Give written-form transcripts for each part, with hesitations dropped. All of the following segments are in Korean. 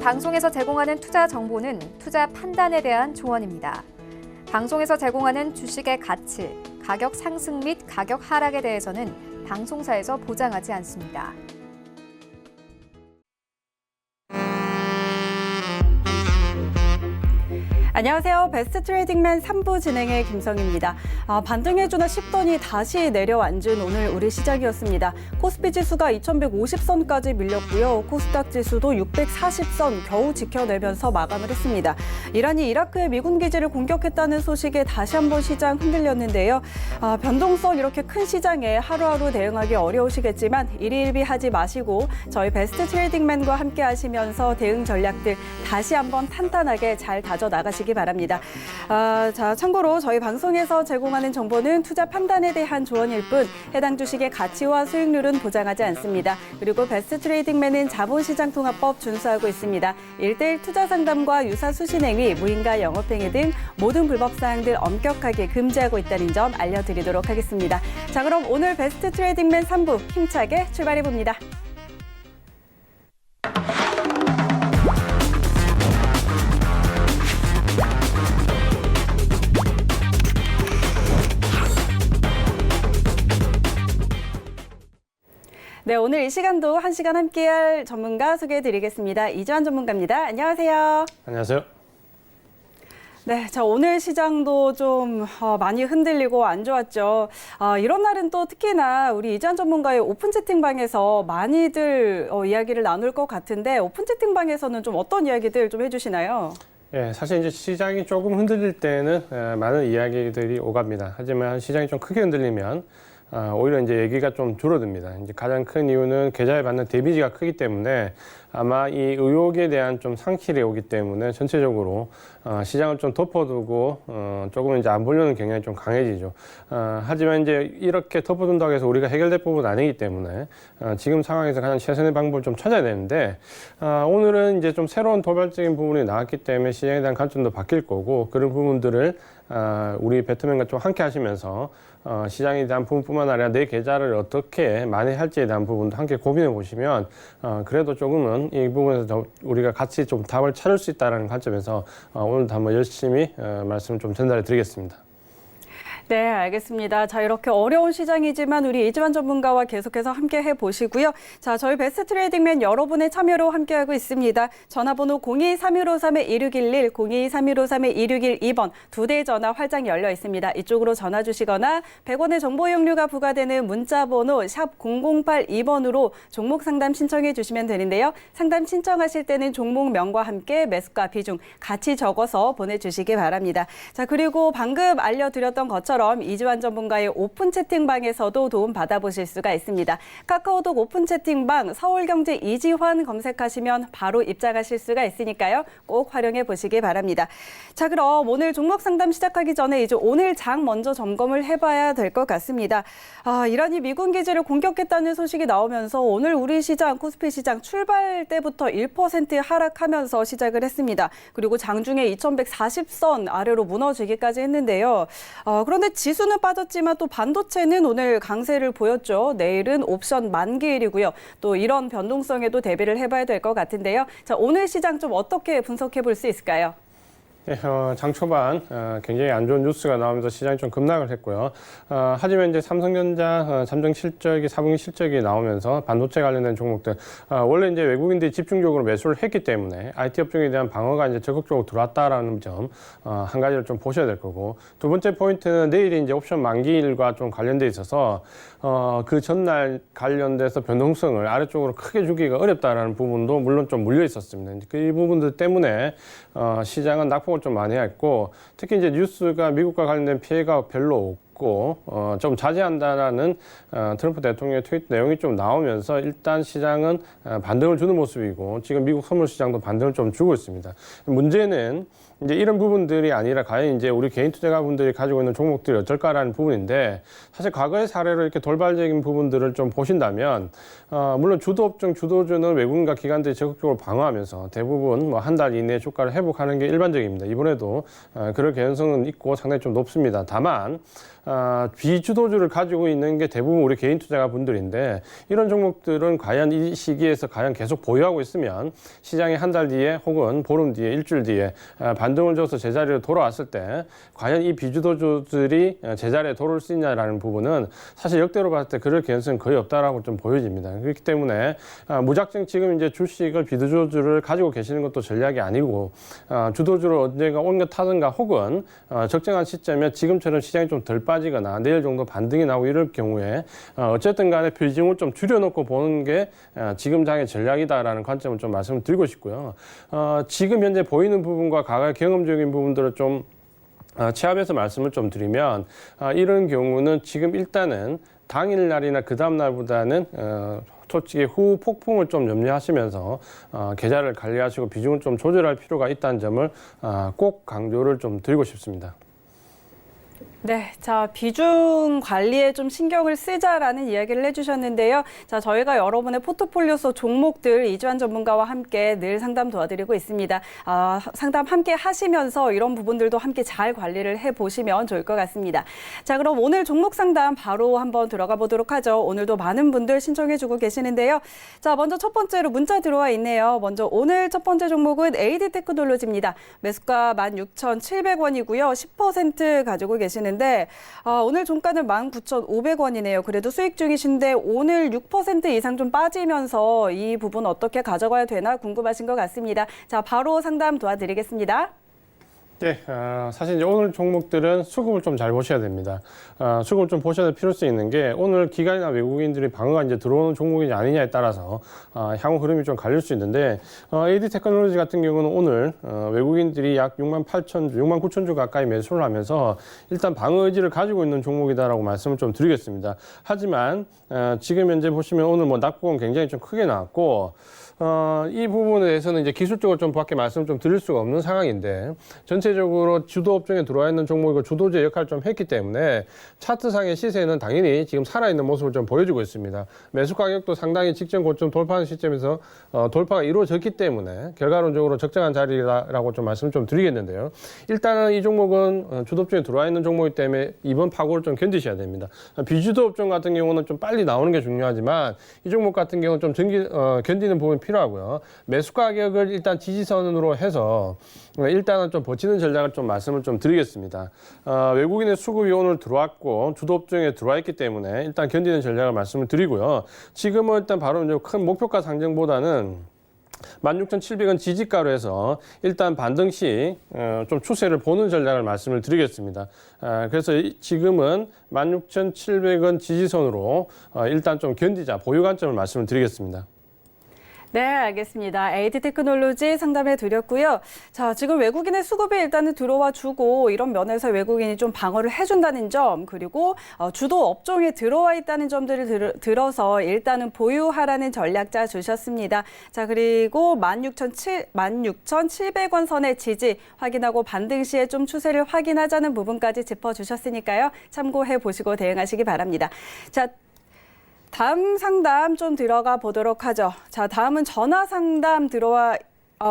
방송에서 제공하는 투자 정보는 투자 판단에 대한 조언입니다. 방송에서 제공하는 주식의 가치, 가격 상승 및 가격 하락에 대해서는 방송사에서 보장하지 않습니다. 안녕하세요. 베스트 트레이딩맨 3부 진행의 김성희입니다. 반등해주나 싶더니 다시 내려앉은 오늘 우리 시장이었습니다. 코스피 지수가 2150선까지 밀렸고요. 코스닥 지수도 640선 겨우 지켜내면서 마감을 했습니다. 이란이 이라크의 미군 기지를 공격했다는 소식에 다시 한번 시장 흔들렸는데요. 변동성 이렇게 큰 시장에 하루하루 대응하기 어려우시겠지만 일희일비하지 마시고 저희 베스트 트레이딩맨과 함께 하시면서 대응 전략들 다시 한번 탄탄하게 잘 다져 나가시기 바랍니다. 자, 참고로 저희 방송에서 제공하는 정보는 투자 판단에 대한 조언일 뿐 해당 주식의 가치와 수익률은 보장하지 않습니다. 그리고 베스트 트레이딩맨은 자본시장통합법 준수하고 있습니다. 1:1 투자 상담과 유사 수신행위, 무인가 영업행위 등 모든 불법 사항들 엄격하게 금지하고 있다는 점 알려드리도록 하겠습니다. 자, 그럼 오늘 베스트 트레이딩맨 3부 힘차게 출발해봅니다. 네, 오늘 이 시간도 1시간 함께할 전문가 소개해드리겠습니다. 이주환 전문가입니다. 안녕하세요. 안녕하세요. 네, 자, 오늘 시장도 좀 많이 흔들리고 안 좋았죠. 이런 날은 또 특히나 우리 이주환 전문가의 오픈 채팅방에서 많이들 이야기를 나눌 것 같은데 오픈 채팅방에서는 좀 어떤 이야기들 좀 해주시나요? 예, 사실 이제 시장이 조금 흔들릴 때는 많은 이야기들이 오갑니다. 하지만 시장이 좀 크게 흔들리면 오히려 이제 얘기가 좀 줄어듭니다. 이제 가장 큰 이유는 계좌에 받는 데미지가 크기 때문에 아마 이 의혹에 대한 좀 상실이 오기 때문에 전체적으로 시장을 좀 덮어두고 조금 이제 안 보려는 경향이 좀 강해지죠. 하지만 이제 이렇게 덮어둔다고 해서 우리가 해결될 부분은 아니기 때문에 지금 상황에서 가장 최선의 방법을 좀 찾아야 되는데 오늘은 이제 좀 새로운 도발적인 부분이 나왔기 때문에 시장에 대한 관점도 바뀔 거고 그런 부분들을 우리 배트맨과 좀 함께 하시면서 시장에 대한 부분뿐만 아니라 내 계좌를 어떻게 만회할지에 대한 부분도 함께 고민해 보시면 그래도 조금은 이 부분에서 우리가 같이 좀 답을 찾을 수 있다는 관점에서 오늘도 한번 열심히 말씀을 좀 전달해 드리겠습니다. 네, 알겠습니다. 자, 이렇게 어려운 시장이지만 우리 이주환 전문가와 계속해서 함께 해보시고요. 자, 저희 베스트 트레이딩맨 여러분의 참여로 함께하고 있습니다. 전화번호 02-3153-1611, 02-3153-1612번 두 대의 전화 활짝 열려 있습니다. 이쪽으로 전화 주시거나 100원의 정보 이용료가 부과되는 문자번호 샵 0082번으로 종목 상담 신청해 주시면 되는데요. 상담 신청하실 때는 종목명과 함께 매수가 비중 같이 적어서 보내주시기 바랍니다. 자, 그리고 방금 알려드렸던 것처럼 이주환 전문가의 오픈 채팅방에서도 도움 받아보실 수가 있습니다. 카카오톡 오픈 채팅방 서울경제 이지환 검색하시면 바로 입장하실 수가 있으니까요. 꼭 활용해 보시기 바랍니다. 자, 그럼 오늘 종목 상담 시작하기 전에 이제 오늘 장 먼저 점검을 해봐야 될 것 같습니다. 이란이 미군 기지를 공격했다는 소식이 나오면서 오늘 우리 시장, 코스피 시장 출발 때부터 1% 하락하면서 시작을 했습니다. 그리고 장중에 2140선 아래로 무너지기까지 했는데요. 그런데 지수는 빠졌지만 또 반도체는 오늘 강세를 보였죠. 내일은 옵션 만기일이고요. 또 이런 변동성에도 대비를 해봐야 될 것 같은데요. 자, 오늘 시장 좀 어떻게 분석해 볼 수 있을까요? 네, 장 초반 굉장히 안 좋은 뉴스가 나오면서 시장이 좀 급락을 했고요. 하지만 이제 삼성전자 잠정 실적이 4분기 실적이 나오면서 반도체 관련된 종목들 원래 이제 외국인들이 집중적으로 매수를 했기 때문에 IT 업종에 대한 방어가 이제 적극적으로 들어왔다라는 점 한 가지를 좀 보셔야 될 거고 두 번째 포인트는 내일이 이제 옵션 만기일과 좀 관련돼 있어서 그 전날 관련돼서 변동성을 아래쪽으로 크게 주기가 어렵다라는 부분도 물론 좀 물려 있었습니다. 그 부분들 때문에 시장은 낙폭을 좀 많이 했고 특히 이제 뉴스가 미국과 관련된 피해가 별로 없고 좀 자제한다라는 트럼프 대통령의 트윗 내용이 좀 나오면서 일단 시장은 반등을 주는 모습이고 지금 미국 선물 시장도 반등을 좀 주고 있습니다. 문제는 이제 이런 부분들이 아니라 과연 이제 우리 개인 투자가분들이 가지고 있는 종목들이 어쩔까라는 부분인데 사실 과거의 사례로 이렇게 돌발적인 부분들을 좀 보신다면 물론 주도업종 주도주는 외국인과 기관들이 적극적으로 방어하면서 대부분 뭐 한 달 이내에 주가를 회복하는 게 일반적입니다. 이번에도 그럴 개연성은 있고 상당히 좀 높습니다. 다만 비주도주를 가지고 있는 게 대부분 우리 개인 투자가 분들인데 이런 종목들은 과연 이 시기에서 과연 계속 보유하고 있으면 시장이 한 달 뒤에 혹은 보름 뒤에 일주일 뒤에 반등을 줘서 제자리로 돌아왔을 때 과연 이 비주도주들이 제자리에 돌아올 수 있냐라는 부분은 사실 역대로 봤을 때 그럴 가능성은 거의 없다라고 좀 보여집니다. 그렇기 때문에 무작정 지금 이제 주식을 비주도주를 가지고 계시는 것도 전략이 아니고 주도주를 언젠가 옮겨 타든가 혹은 적정한 시점에 지금처럼 시장이 좀 덜 빠지거나 내일 정도 반등이 나오고 이럴 경우에 어쨌든 간에 비중을 좀 줄여놓고 보는 게 지금 장의 전략이다라는 관점을 좀 말씀을 드리고 싶고요. 지금 현재 보이는 부분과 과거의 경험적인 부분들을 좀 취합해서 말씀을 좀 드리면 이런 경우는 지금 일단은 당일날이나 그 다음날보다는 솔직히 후 폭풍을 좀 염려하시면서 계좌를 관리하시고 비중을 좀 조절할 필요가 있다는 점을 꼭 강조를 좀 드리고 싶습니다. 네, 자, 비중 관리에 좀 신경을 쓰자라는 이야기를 해주셨는데요. 자, 저희가 여러분의 포트폴리오 속 종목들 이주환 전문가와 함께 늘 상담 도와드리고 있습니다. 상담 함께 하시면서 이런 부분들도 함께 잘 관리를 해보시면 좋을 것 같습니다. 자, 그럼 오늘 종목 상담 바로 한번 들어가 보도록 하죠. 오늘도 많은 분들 신청해주고 계시는데요. 자, 먼저 첫 번째로 문자 들어와 있네요. 먼저 오늘 첫 번째 종목은 AD 테크놀로지입니다. 매수가 16,700원이고요. 10% 가지고 계시는 오늘 종가는 19,500원이네요. 그래도 수익 중이신데 오늘 6% 이상 좀 빠지면서 이 부분 어떻게 가져가야 되나 궁금하신 것 같습니다. 자, 바로 상담 도와드리겠습니다. 네, 사실 이제 오늘 종목들은 수급을 좀 잘 보셔야 됩니다. 수급을 좀 보셔야 될 필요성이 있는 게 오늘 기관이나 외국인들이 방어가 이제 들어오는 종목이냐 아니냐에 따라서 향후 흐름이 좀 갈릴 수 있는데 AD 테크놀로지 같은 경우는 오늘 외국인들이 약 69,000주 가까이 매수를 하면서 일단 방어 의지를 가지고 있는 종목이다라고 말씀을 좀 드리겠습니다. 하지만 지금 현재 보시면 오늘 뭐 낙폭은 굉장히 좀 크게 나왔고 이 부분에 대해서는 이제 기술적으로 좀 밖에 말씀을 좀 드릴 수가 없는 상황인데 전체적으로 주도 업종에 들어와 있는 종목이고 주도주의 역할을 좀 했기 때문에 차트상의 시세는 당연히 지금 살아있는 모습을 좀 보여주고 있습니다. 매수 가격도 상당히 직전 고점 돌파하는 시점에서 돌파가 이루어졌기 때문에 결과론적으로 적정한 자리라고 좀 말씀을 좀 드리겠는데요. 일단은 이 종목은 주도 업종에 들어와 있는 종목이기 때문에 이번 파고를 좀 견디셔야 됩니다. 비주도 업종 같은 경우는 좀 빨리 나오는 게 중요하지만 이 종목 같은 경우는 좀 견디는 부분이 필요하고요. 매수 가격을 일단 지지선으로 해서 일단은 좀 버티는 전략을 좀 말씀을 좀 드리겠습니다. 외국인의 수급이 오늘 들어왔고 주도 업종에 들어와 있기 때문에 일단 견디는 전략을 말씀을 드리고요. 지금은 일단 바로 이제 큰 목표가 상정보다는 16,700원 지지가로 해서 일단 반등 시 좀 추세를 보는 전략을 말씀을 드리겠습니다. 그래서 지금은 16,700원 지지선으로 일단 좀 견디자 보유 관점을 말씀을 드리겠습니다. 네, 알겠습니다. AD 테크놀로지 상담해 드렸고요. 자, 지금 외국인의 수급이 일단은 들어와 주고 이런 면에서 외국인이 좀 방어를 해준다는 점, 그리고 주도 업종에 들어와 있다는 점들을 들어서 일단은 보유하라는 전략자 주셨습니다. 자, 그리고 16,700원 선의 지지 확인하고 반등 시에 좀 추세를 확인하자는 부분까지 짚어주셨으니까요. 참고해 보시고 대응하시기 바랍니다. 자, 다음 상담 좀 들어가 보도록 하죠. 자, 다음은 전화 상담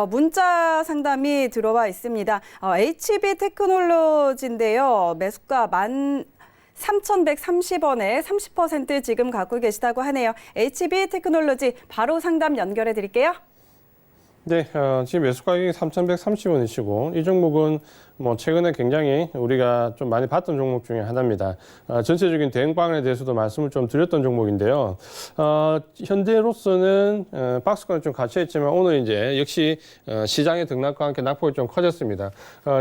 문자 상담이 들어와 있습니다. HB 테크놀로지인데요. 매수가 13,130원에 30% 지금 갖고 계시다고 하네요. HB 테크놀로지 바로 상담 연결해 드릴게요. 네, 지금 매수 가격이 3,130원이시고 이 종목은 뭐 최근에 굉장히 우리가 좀 많이 봤던 종목 중에 하나입니다. 전체적인 대응방안에 대해서도 말씀을 좀 드렸던 종목인데요. 현재로서는 박스권이 좀 갇혀있지만 오늘 이제 역시 시장의 등락과 함께 낙폭이 좀 커졌습니다.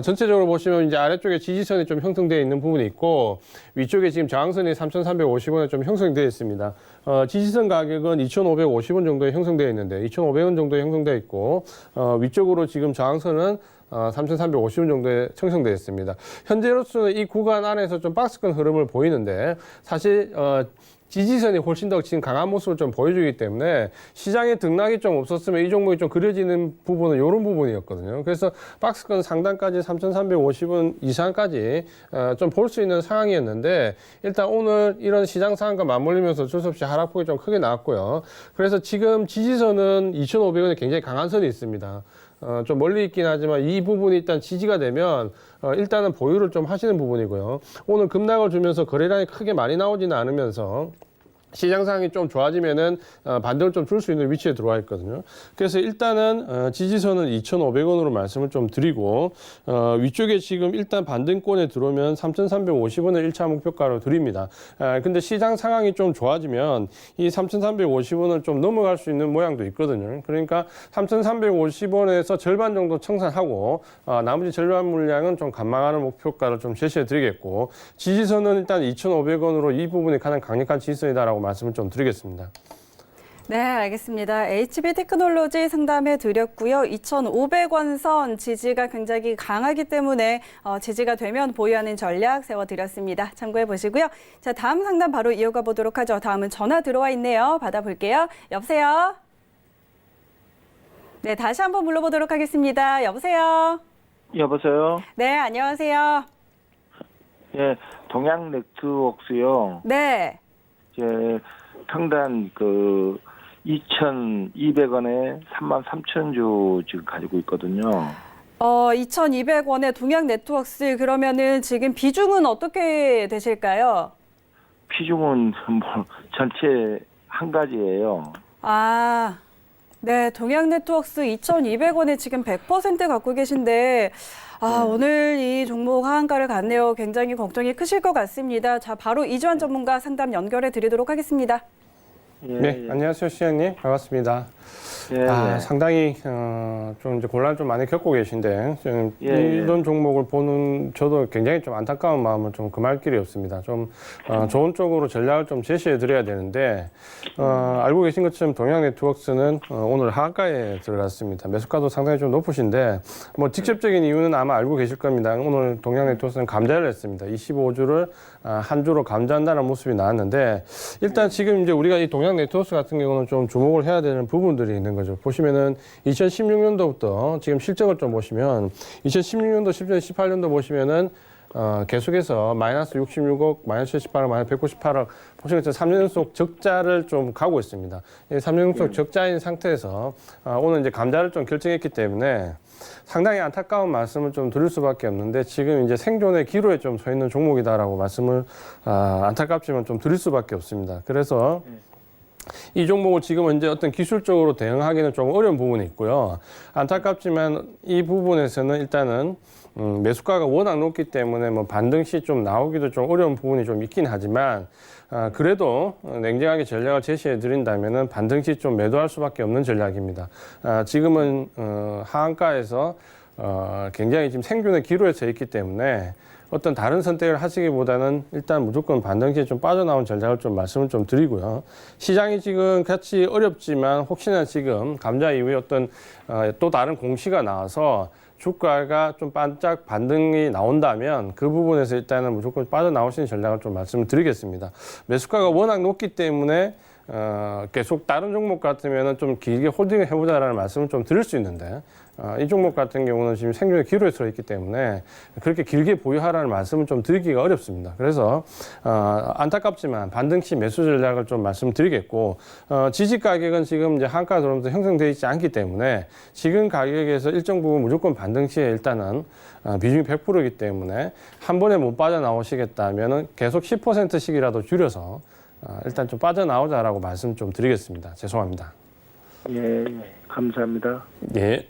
전체적으로 보시면 이제 아래쪽에 지지선이 좀 형성되어 있는 부분이 있고 위쪽에 지금 저항선이 3,350원에 좀 형성되어 있습니다. 지지선 가격은 2,550원 정도에 형성되어 있는데 2,500원 정도에 형성되어 있고 위쪽으로 지금 저항선은 3,350원 정도에 형성되어 있습니다. 현재로서는 이 구간 안에서 좀 박스권 흐름을 보이는데 사실 지지선이 훨씬 더 지금 강한 모습을 좀 보여주기 때문에 시장에 등락이 좀 없었으면 이 종목이 좀 그려지는 부분은 이런 부분이었거든요. 그래서 박스권 상단까지 3,350원 이상까지 좀 볼 수 있는 상황이었는데 일단 오늘 이런 시장 상황과 맞물리면서 어쩔 수 없이 하락폭이 좀 크게 나왔고요. 그래서 지금 지지선은 2,500원에 굉장히 강한 선이 있습니다. 좀 멀리 있긴 하지만 이 부분이 일단 지지가 되면 일단은 보유를 좀 하시는 부분이고요. 오늘 급락을 주면서 거래량이 크게 많이 나오지는 않으면서 시장 상황이 좀 좋아지면은 반등을 좀 줄 수 있는 위치에 들어와 있거든요. 그래서 일단은 지지선은 2,500원으로 말씀을 좀 드리고 위쪽에 지금 일단 반등권에 들어오면 3,350원을 1차 목표가로 드립니다. 근데 시장 상황이 좀 좋아지면 이 3,350원을 좀 넘어갈 수 있는 모양도 있거든요. 그러니까 3,350원에서 절반 정도 청산하고 나머지 절반 물량은 좀 감망하는 목표가를 좀 제시해 드리겠고 지지선은 일단 2,500원으로 이 부분이 가장 강력한 지지선이다라고 말씀을 좀 드리겠습니다. 네, 알겠습니다. HB 테크놀로지 상담해 드렸고요. 2,500원 선 지지가 굉장히 강하기 때문에 지지가 되면 보유하는 전략 세워드렸습니다. 참고해 보시고요. 자, 다음 상담 바로 이어가 보도록 하죠. 다음은 전화 들어와 있네요. 받아볼게요. 여보세요? 네, 다시 한번 불러보도록 하겠습니다. 여보세요? 여보세요? 네, 안녕하세요. 예, 동양 네트워크요. 네. 예, 평단 2,200원에 33,000주 지금 가지고 있거든요. 2,200원의 동양 네트워크스 그러면은 지금 비중은 어떻게 되실까요? 비중은 뭐 전체 한 가지예요. 아, 네, 동양 네트워크스 2,200원에 지금 100% 갖고 계신데 오늘 이 종목 하한가를 갔네요. 굉장히 걱정이 크실 것 같습니다. 자, 바로 이주환 전문가 상담 연결해 드리도록 하겠습니다. 예, 네, 예. 안녕하세요, 시장님. 반갑습니다. 예, 예. 상당히 좀 이제 곤란을 좀 많이 겪고 계신데 좀 예, 예. 이런 종목을 보는 저도 굉장히 좀 안타까운 마음은 좀 금할 길이 없습니다. 좀 좋은 쪽으로 전략을 좀 제시해 드려야 되는데 알고 계신 것처럼 동양 네트워크스는 오늘 하한가에 들어갔습니다. 매수가도 상당히 좀 높으신데 뭐 직접적인 이유는 아마 알고 계실 겁니다. 오늘 동양 네트워크스는 감자를 했습니다. 25주를 한 주로 감자한다는 모습이 나왔는데 일단 지금 이제 우리가 이 동양 네트워크스 같은 경우는 좀 주목을 해야 되는 부분들이 있는 거죠. 보시면은 2016년도부터 지금 실적을 좀 보시면 2016년도, 17년도 보시면은 계속해서 마이너스 66억, 마이너스 78억, 마이너스 198억 보시면 3년 연속 적자를 좀 가고 있습니다. 3년 연속 적자인 상태에서 오늘 이제 감자를 좀 결정했기 때문에 상당히 안타까운 말씀을 좀 드릴 수밖에 없는데 지금 이제 생존의 기로에 좀 서 있는 종목이다라고 말씀을 안타깝지만 좀 드릴 수밖에 없습니다. 그래서 이 종목을 지금 이제 어떤 기술적으로 대응하기는 좀 어려운 부분이 있고요. 안타깝지만 이 부분에서는 일단은 매수가가 워낙 높기 때문에 뭐 반등 시 좀 나오기도 좀 어려운 부분이 좀 있긴 하지만 그래도 냉정하게 전략을 제시해 드린다면은 반등 시 좀 매도할 수밖에 없는 전략입니다. 지금은 하한가에서 굉장히 지금 생존의 기로에 서 있기 때문에 어떤 다른 선택을 하시기보다는 일단 무조건 반등시에 좀 빠져나온 전략을 좀 말씀을 좀 드리고요. 시장이 지금 같이 어렵지만 혹시나 지금 감자 이후에 어떤 또 다른 공시가 나와서 주가가 좀 반짝 반등이 나온다면 그 부분에서 일단은 무조건 빠져나오시는 전략을 좀 말씀을 드리겠습니다. 매수가가 워낙 높기 때문에 계속 다른 종목 같으면은 좀 길게 홀딩을 해보자라는 말씀을 좀 드릴 수 있는데 이 종목 같은 경우는 지금 생존의 기로에 서 있기 때문에 그렇게 길게 보유하라는 말씀을 좀 드리기가 어렵습니다. 그래서 안타깝지만 반등 시 매수 전략을 좀 말씀드리겠고 지지 가격은 지금 이제 한가 들어오면서 형성되어 있지 않기 때문에 지금 가격에서 일정 부분 무조건 반등 시에 일단은 비중이 100%이기 때문에 한 번에 못 빠져나오시겠다면은 계속 10%씩이라도 줄여서 일단 좀 빠져나오자라고 말씀 좀 드리겠습니다. 죄송합니다. 예, 감사합니다. 예.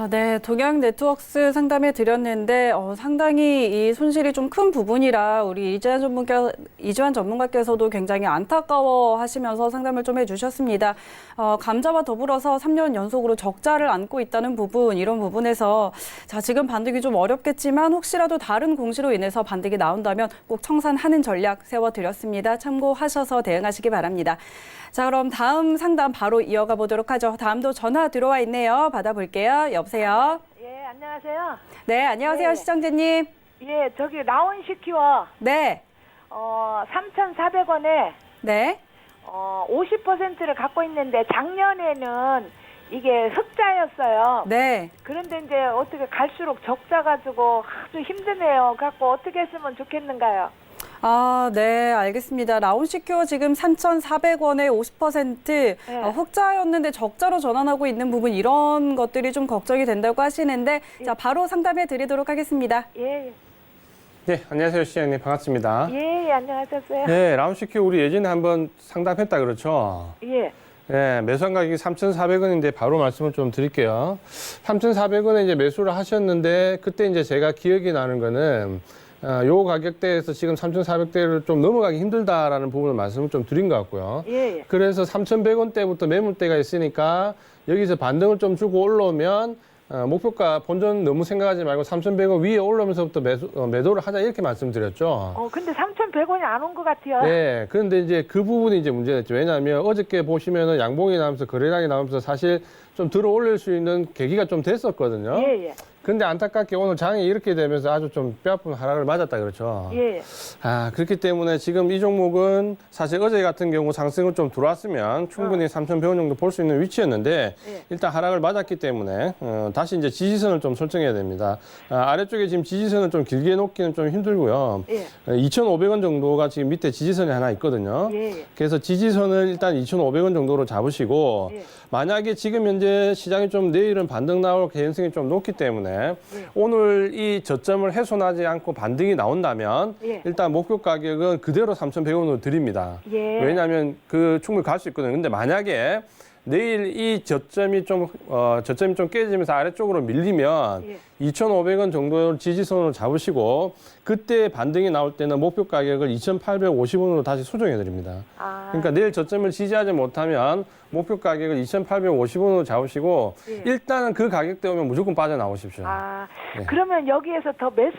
네, 동양 네트워크스 상담해 드렸는데 상당히 이 손실이 좀 큰 부분이라 우리 이주환 전문가께서도 굉장히 안타까워 하시면서 상담을 좀 해주셨습니다. 감자와 더불어서 3년 연속으로 적자를 안고 있다는 부분, 이런 부분에서 자, 지금 반등이 좀 어렵겠지만 혹시라도 다른 공시로 인해서 반등이 나온다면 꼭 청산하는 전략 세워드렸습니다. 참고하셔서 대응하시기 바랍니다. 자, 그럼 다음 상담 바로 이어가 보도록 하죠. 다음도 전화 들어와 있네요. 받아볼게요. 여보세요? 예, 안녕하세요. 네, 안녕하세요. 네. 시청자님. 예, 저기 라온 시큐어 네, 3,400원에 네. 50%를 갖고 있는데 작년에는 이게 흑자였어요. 네. 그런데 이제 어떻게 갈수록 적자 가지고 아주 힘드네요. 갖고 어떻게 했으면 좋겠는가요? 아, 네, 알겠습니다. 라운시큐어 지금 3,400원에 50% 흑자였는데 적자로 전환하고 있는 부분 이런 것들이 좀 걱정이 된다고 하시는데 자, 바로 상담해 드리도록 하겠습니다. 예, 네, 안녕하세요, 시장님. 반갑습니다. 예, 안녕하셨어요? 네, 라운시큐 우리 예전에 한번 상담했다 그렇죠? 예, 네, 매수한 가격이 3,400원인데 바로 말씀을 좀 드릴게요. 3,400원에 이제 매수를 하셨는데 그때 이제 제가 기억이 나는 거는 요 가격대에서 지금 3,400대를 좀 넘어가기 힘들다라는 부분을 말씀을 좀 드린 것 같고요. 예, 그래서 3,100원대부터 매물대가 있으니까 여기서 반등을 좀 주고 올라오면 목표가 본전 너무 생각하지 말고 3,100원 위에 올라오면서부터 매도를 하자 이렇게 말씀드렸죠. 근데 3,100원이 안 온 것 같아요. 네, 그런데 이제 그 부분이 이제 문제였죠. 왜냐하면 어저께 보시면은 양봉이 나오면서 거래량이 나오면서 사실 좀 들어 올릴 수 있는 계기가 좀 됐었거든요. 예, 예, 근데 안타깝게 오늘 장이 이렇게 되면서 아주 좀 뼈아픈 하락을 맞았다 그렇죠. 예, 그렇기 때문에 지금 이 종목은 사실 어제 같은 경우 상승을 좀 들어왔으면 충분히 3,100원 정도 볼 수 있는 위치였는데 예. 일단 하락을 맞았기 때문에 다시 이제 지지선을 좀 설정해야 됩니다. 아래쪽에 지금 지지선을 좀 길게 놓기는 좀 힘들고요. 예. 2,500원 정도가 지금 밑에 지지선이 하나 있거든요. 예. 그래서 지지선을 일단 2,500원 정도로 잡으시고 예. 만약에 지금 현재 시장이 좀 내일은 반등 나올 개연성이 좀 높기 때문에 오늘 이 저점을 훼손하지 않고 반등이 나온다면 예. 일단 목표 가격은 그대로 3,100원으로 드립니다. 예. 왜냐하면 그 충분히 갈 수 있거든요. 근데 만약에 내일 이 저점이 좀 깨지면서 아래쪽으로 밀리면 예. 2,500원 정도 지지선으로 잡으시고 그때 반등이 나올 때는 목표 가격을 2,850원으로 다시 수정해 드립니다. 그러니까 내일 저점을 지지하지 못하면 목표 가격을 2,850원으로 잡으시고 예. 일단은 그 가격대 오면 무조건 빠져나오십시오. 네. 그러면 여기에서 더 매수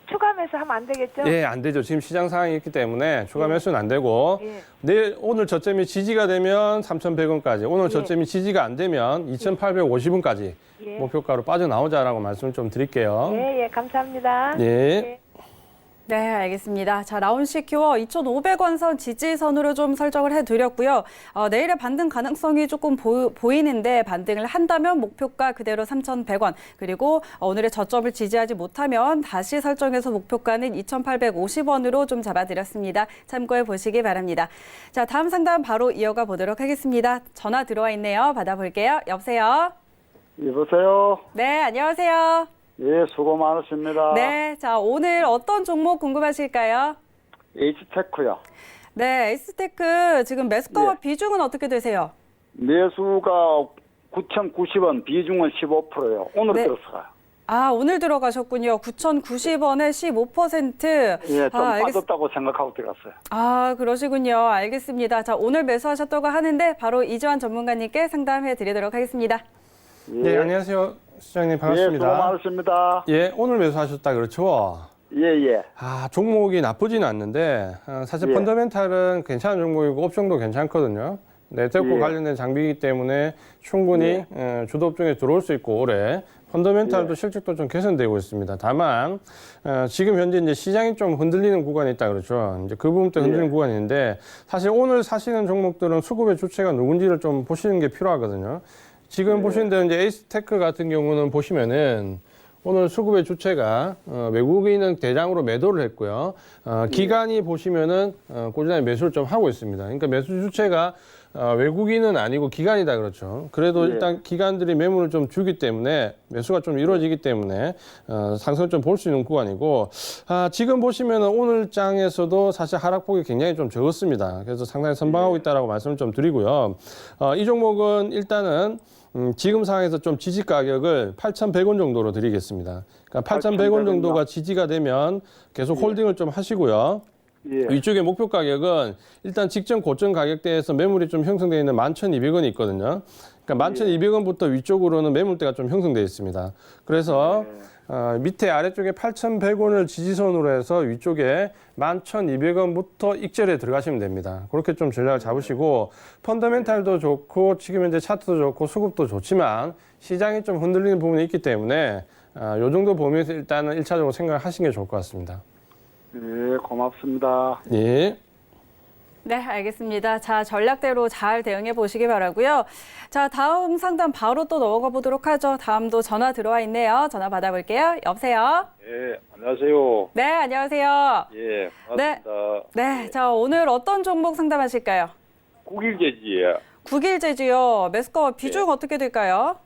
추가 매수 하면 안 되겠죠? 예, 안 되죠. 지금 시장 상황이 있기 때문에 추가 매수는 안 되고 예. 오늘 저점이 지지가 되면 3,100원까지 오늘 저점이 지지가 안 되면 2,850원까지 예. 목표가로 빠져나오자라고 말씀을 좀 드릴게요. 예, 감사합니다. 예. 네, 알겠습니다. 자, 라운시큐어 2,500원 선 지지선으로 좀 설정을 해드렸고요. 내일의 반등 가능성이 조금 보이는데 반등을 한다면 목표가 그대로 3,100원 그리고 오늘의 저점을 지지하지 못하면 다시 설정해서 목표가는 2,850원으로 좀 잡아드렸습니다. 참고해 보시기 바랍니다. 자, 다음 상담 바로 이어가 보도록 하겠습니다. 전화 들어와 있네요. 받아볼게요. 여보세요? 여보세요. 네, 안녕하세요. 예, 수고 많으십니다. 네, 자, 오늘 어떤 종목 궁금하실까요? H테크요. 네, 에이스테크 지금 매수가와 예. 비중은 어떻게 되세요? 매수가 9,090원, 비중은 15%예요. 오늘 네. 들었어요. 아, 오늘 들어가셨군요. 9,090원에 15%. 예, 좀 아, 빠졌다고 생각하고 들어갔어요. 아, 그러시군요. 알겠습니다. 자, 오늘 매수하셨다고 하는데 바로 이주환 전문가님께 상담해 드리도록 하겠습니다. 예. 네, 안녕하세요. 시장님 예, 수고 반갑습니다. 많으십니다. 예, 오늘 매수하셨다 그렇죠? 예, 예. 종목이 나쁘지는 않는데 사실 예. 펀더멘탈은 괜찮은 종목이고 옵션도 괜찮거든요. 네트워크 예. 관련된 장비이기 때문에 충분히 주도 업종에 들어올 수 있고 올해 펀더멘탈도 실적도 좀 개선되고 있습니다. 다만 지금 현재 이제 시장이 좀 흔들리는 구간이 있다 그렇죠. 이제 그 부분 때문에 흔들리는 구간이 있는데 사실 오늘 사시는 종목들은 수급의 주체가 누군지를 좀 보시는 게 필요하거든요. 지금 보시는 대로 이제 에이스테크 같은 경우는 보시면은 오늘 수급의 주체가 외국인은 대량으로 매도를 했고요. 기관이 보시면은 꾸준하게 매수를 좀 하고 있습니다. 그러니까 매수 주체가 외국인은 아니고 기관이다 그렇죠. 그래도 일단 기관들이 매물을 좀 주기 때문에 매수가 좀 이루어지기 때문에 상승을 좀 볼 수 있는 구간이고 지금 보시면은 오늘 장에서도 사실 하락폭이 굉장히 좀 적었습니다. 그래서 상당히 선방하고 있다라고 말씀을 좀 드리고요. 이 종목은 일단은 지금 상황에서 좀 지지 가격을 8,100원 정도로 드리겠습니다. 그러니까 8,100원 정도가 지지가 되면 계속 홀딩을 좀 하시고요. 예. 위쪽에 목표 가격은 일단 직전 고점 가격대에서 매물이 좀 형성되어 있는 11,200원이 있거든요. 그러니까 11,200원부터 위쪽으로는 매물대가 좀 형성되어 있습니다. 그래서 밑에 아래쪽에 8,100원을 지지선으로 해서 위쪽에 11,200원부터 익절에 들어가시면 됩니다. 그렇게 좀 전략을 잡으시고 펀더멘탈도 좋고 지금 현재 차트도 좋고 수급도 좋지만 시장이 좀 흔들리는 부분이 있기 때문에 요 정도 범위에서 일단은 1차적으로 생각을 하시는 게 좋을 것 같습니다. 예, 고맙습니다. 예. 네, 알겠습니다. 자, 전략대로 잘 대응해 보시기 바라고요. 자, 다음 상담 바로 또 넘어가 보도록 하죠. 다음도 전화 들어와 있네요. 전화 받아볼게요. 여보세요? 예, 안녕하세요. 네, 안녕하세요. 예, 반갑습니다. 네, 자, 오늘 어떤 종목 상담하실까요? 국일제지에 9일 제주요. 매수가와 비중 어떻게 될까요?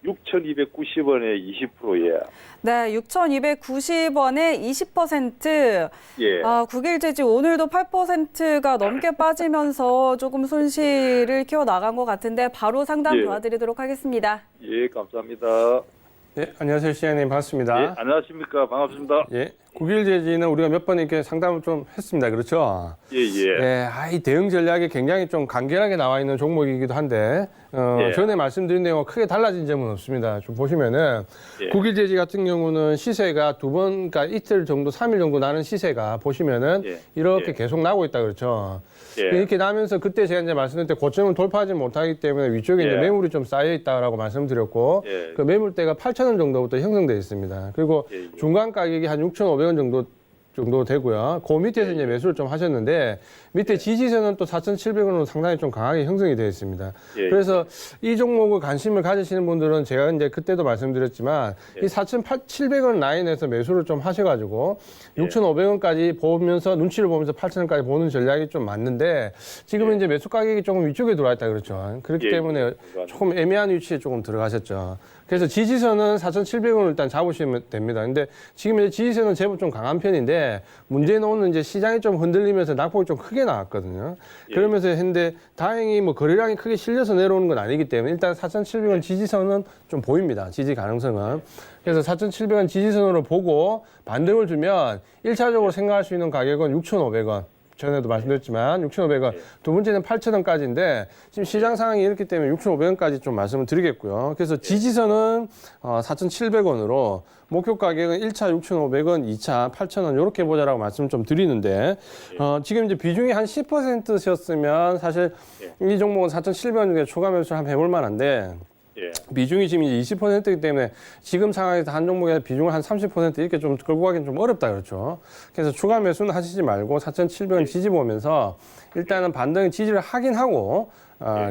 6,290원에 20%예. 네, 6,290원에 20%. 예. 9일제주 오늘도 8%가 넘게 빠지면서 조금 손실을 키워 나간 것 같은데 바로 상담 예. 도와드리도록 하겠습니다. 예, 감사합니다. 네, 안녕하세요. 시장님 반갑습니다. 예, 안녕하십니까. 반갑습니다. 예, 국일제지는 우리가 몇 번 이렇게 상담을 좀 했습니다. 그렇죠? 예, 예. 네, 이 대응 전략이 굉장히 좀 간결하게 나와 있는 종목이기도 한데, 예. 전에 말씀드린 내용과 크게 달라진 점은 없습니다. 좀 보시면은, 예. 국일제지 같은 경우는 시세가 그러니까 이틀 정도, 3일 정도 나는 시세가 보시면은 예. 이렇게 예. 계속 나고 있다 그렇죠. 예. 이렇게 나면서 그때 제가 이제 말씀드릴 때 고점을 돌파하지 못하기 때문에 위쪽에 이제 예. 매물이 좀 쌓여 있다라고 말씀드렸고, 예. 그 매물대가 8,000원 정도부터 형성되어 있습니다. 그리고 예, 예. 중간 가격이 한 6,500원 정도 되고요. 그 밑에서 이제 매수를 좀 하셨는데 밑에 지지선은 또 4,700원으로 상당히 좀 강하게 형성이 되어 있습니다. 예. 그래서 이 종목을 관심을 가지시는 분들은 제가 이제 그때도 말씀드렸지만 예. 이 4,700원 라인에서 매수를 좀 하셔가지고 예. 6,500원까지 보면서 눈치를 보면서 8,000원까지 보는 전략이 좀 맞는데 지금은 예. 이제 매수 가격이 조금 위쪽에 들어와 있다 그렇죠. 그렇기 예. 때문에 조금 애매한 위치에 조금 들어가셨죠. 그래서 지지선은 4,700원을 일단 잡으시면 됩니다. 근데 지금 이제 지지선은 제법 좀 강한 편인데 문제는 오늘 이제 시장이 좀 흔들리면서 낙폭이 좀 크게 나왔거든요. 예. 그러면서 했는데 다행히 뭐 거래량이 크게 실려서 내려오는 건 아니기 때문에 일단 4,700원 지지선은 좀 보입니다. 지지 가능성은. 그래서 4,700원 지지선으로 보고 반등을 주면 1차적으로 생각할 수 있는 가격은 6,500원. 전에도 말씀드렸지만 6,500원, 두 번째는 8,000원까지인데 지금 시장 상황이 이렇기 때문에 6,500원까지 좀 말씀을 드리겠고요. 그래서 지지선은 4,700원으로 목표 가격은 1차 6,500원, 2차 8,000원 이렇게 보자라고 말씀을 좀 드리는데 지금 이제 비중이 한 10%셨으면 사실 이 종목은 4,700원 중에 추가 매수를 한번 해볼 만한데 예. 비중이 지금 이제 20%이기 때문에 지금 상황에서 한 종목에 비중을 한 30% 이렇게 좀 끌고 가기는 좀 어렵다 그렇죠. 그래서 추가 매수는 하시지 말고 4,700원 지지 보면서 일단은 반등의 지지를 하긴 하고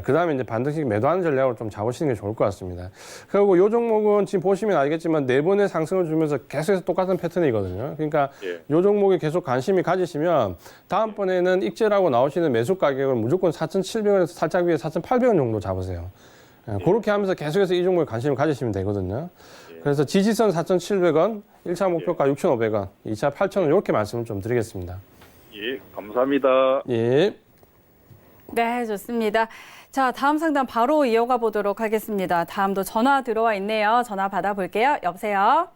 그 다음에 이제 반등식 매도하는 전략으로 좀 잡으시는 게 좋을 것 같습니다. 그리고 이 종목은 지금 보시면 알겠지만 4번의 상승을 주면서 계속해서 똑같은 패턴이거든요. 그러니까 예. 이 종목에 계속 관심이 가지시면 다음번에는 익절하고 나오시는 매수 가격을 무조건 4,700원에서 살짝 위에 4,800원 정도 잡으세요. 그렇게 하면서 계속해서 이 종목에 관심을 가지시면 되거든요. 그래서 지지선 4,700원, 1차 목표가 6,500원, 2차 8,000원 이렇게 말씀을 좀 드리겠습니다. 예, 감사합니다. 예. 네, 좋습니다. 자, 다음 상담 바로 이어가 보도록 하겠습니다. 다음도 전화 들어와 있네요. 전화 받아볼게요. 여보세요?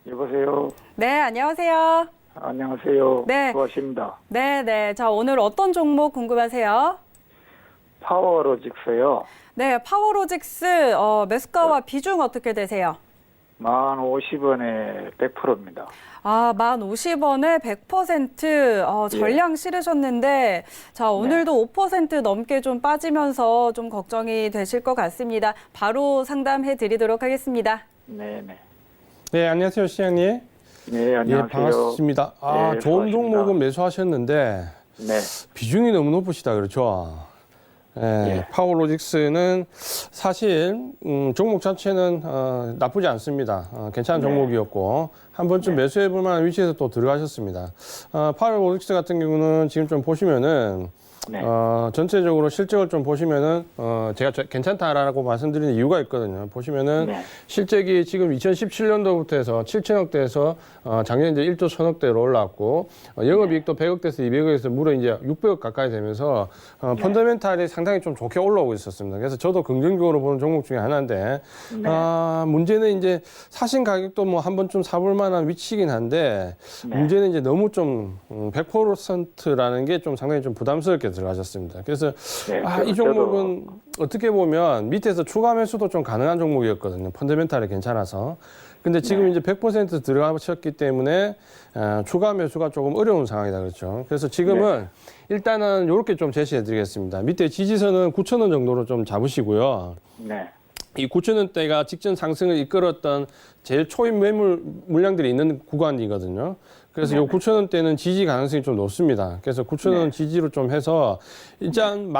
여보세요. 네, 안녕하세요. 안녕하세요. 네. 수고하십니다. 네. 자, 오늘 어떤 종목 궁금하세요? 파워로직스요. 네, 파워로직스 매수가와 비중 어떻게 되세요? 10,50원에 100%입니다. 10,50원에 100% 전량 실으셨는데 자, 오늘도 5% 넘게 좀 빠지면서 좀 걱정이 되실 것 같습니다. 바로 상담해 드리도록 하겠습니다. 네네. 네, 안녕하세요, 시장님. 네, 안녕하세요. 예, 반갑습니다. 네, 좋은 수고하십니다. 종목은 매수하셨는데 네. 비중이 너무 높으시다, 그렇죠? 예, 파워로직스는 사실 종목 자체는 나쁘지 않습니다. 괜찮은 네. 종목이었고 한 번쯤 매수해 볼 만한 위치에서 또 들어가셨습니다. 파워로직스 같은 경우는 지금 좀 보시면은 네. 전체적으로 실적을 좀 보시면은 제가 괜찮다라고 말씀드리는 이유가 있거든요. 보시면은 네. 실적이 지금 2017년도부터 해서 7천억대에서 작년 이제 1조 1,000억대로 올라왔고 영업이익도 100억대에서 200억에서 무려 이제 600억 가까이 되면서 펀더멘탈이 상당히 좀 좋게 올라오고 있었습니다. 그래서 저도 긍정적으로 보는 종목 중에 하나인데 문제는 이제 사신 가격도 뭐 한 번쯤 사볼 만한 위치이긴 한데 문제는 이제 너무 좀 100%라는 게 좀 상당히 좀 부담스럽게 들어가셨습니다. 그래서 네, 이 종목은 어떻게 보면 밑에서 추가 매수도 좀 가능한 종목이었거든요. 펀더멘탈이 괜찮아서. 근데 지금 이제 100% 들어가셨기 때문에 추가 매수가 조금 어려운 상황이다 그렇죠. 그래서 지금은 일단은 이렇게 좀 제시해 드리겠습니다. 밑에 지지선은 9,000원 정도로 좀 잡으시고요. 네. 이 9,000원대가 직전 상승을 이끌었던 제일 초입 매물 물량들이 있는 구간이거든요. 그래서 이 9,000원대는 지지 가능성이 좀 높습니다. 그래서 9,000원 지지로 좀 해서 일단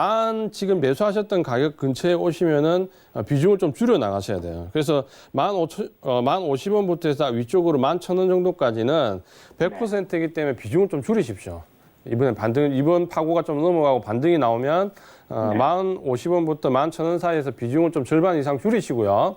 지금 매수하셨던 가격 근처에 오시면은 비중을 좀 줄여 나가셔야 돼요. 그래서 50원부터 해서 위쪽으로 11,000원 정도까지는 100%이기 때문에 비중을 좀 줄이십시오. 이번 파고가 좀 넘어가고 반등이 나오면 50원부터 11,000원 사이에서 비중을 좀 절반 이상 줄이시고요.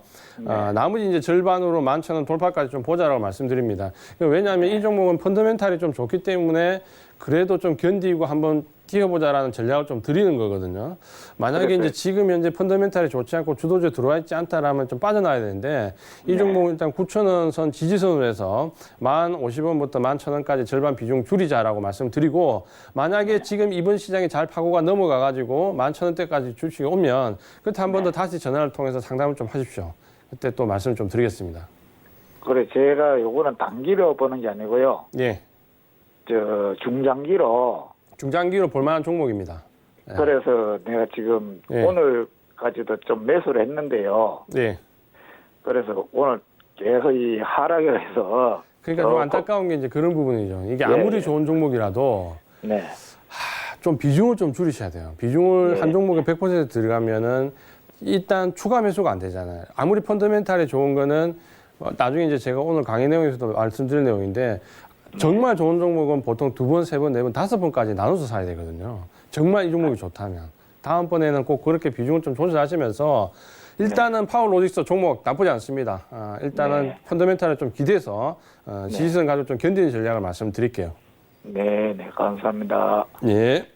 나머지 이제 절반으로 11,000원 돌파까지 좀 보자라고 말씀드립니다. 왜냐하면 이 종목은 펀더멘탈이 좀 좋기 때문에 그래도 좀 견디고 한번 뛰어보자라는 전략을 좀 드리는 거거든요. 만약에 이제 지금 현재 펀더멘탈이 좋지 않고 주도주에 들어와 있지 않다라면 좀 빠져나와야 되는데 이 종목은 일단 9,000원 선 지지선으로 해서 50원부터 11,000원까지 절반 비중 줄이자라고 말씀드리고 만약에 지금 이번 시장에 잘 파고가 넘어가가지고 11,000원대까지 주식이 오면 그때 한 번 더 다시 전화를 통해서 상담을 좀 하십시오. 그때 또 말씀 좀 드리겠습니다. 그래, 제가 요거는 단기로 보는 게 아니고요. 예. 중장기로 볼만한 종목입니다. 예. 그래서 내가 지금 예. 오늘까지도 좀 매수를 했는데요. 예. 그래서 오늘 계속 이 하락을 해서 그러니까 좀 안타까운 게 이제 그런 부분이죠. 이게 아무리 좋은 종목이라도 네. 좀 비중을 좀 줄이셔야 돼요. 비중을 한 종목에 100% 들어가면은 일단 추가 매수가 안 되잖아요. 아무리 펀더멘탈이 좋은 거는 나중에 이제 제가 오늘 강의 내용에서도 말씀드릴 내용인데 정말 좋은 종목은 보통 2번, 3번, 4번, 5번까지 나눠서 사야 되거든요. 정말 이 종목이 좋다면. 다음번에는 꼭 그렇게 비중을 좀 조절하시면서 일단은 파워로직스 종목 나쁘지 않습니다. 일단은 펀더멘탈을 좀 기대해서 지지선 가지고 좀 견디는 전략을 말씀드릴게요. 네, 감사합니다. 예.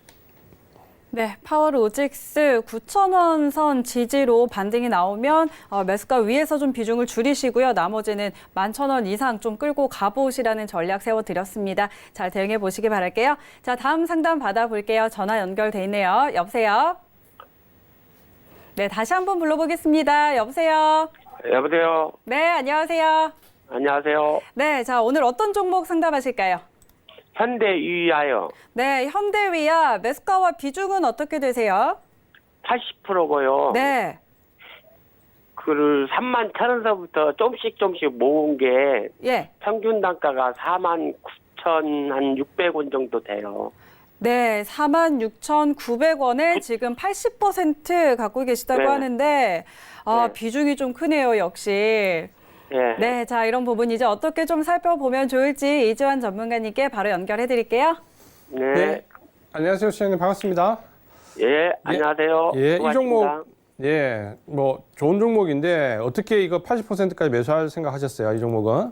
네, 파워로직스 9,000원 선 지지로 반등이 나오면 매수가 위에서 좀 비중을 줄이시고요. 나머지는 11,000원 이상 좀 끌고 가보시라는 전략 세워드렸습니다. 잘 대응해 보시기 바랄게요. 자, 다음 상담 받아볼게요. 전화 연결돼 있네요. 여보세요? 네, 다시 한번 불러보겠습니다. 여보세요? 여보세요. 네, 안녕하세요. 안녕하세요. 네, 자, 오늘 어떤 종목 상담하실까요? 현대위아요. 네, 현대위아 매수가와 비중은 어떻게 되세요? 80%고요. 네. 그를 31,000원서부터 조금씩 모은 게 예. 평균 단가가 49,600원 정도 돼요. 네, 46,900원에 지금 80% 갖고 계시다고 네. 하는데 네. 비중이 좀 크네요, 역시. 예. 네, 자, 이런 부분 이제 어떻게 좀 살펴보면 좋을지 이지환 전문가님께 바로 연결해 드릴게요. 네. 네. 안녕하세요, 시장님. 반갑습니다. 예, 안녕하세요. 예, 이 수고하십니다. 종목, 예, 뭐, 좋은 종목인데, 어떻게 이거 80%까지 매수할 생각 하셨어요, 이 종목은?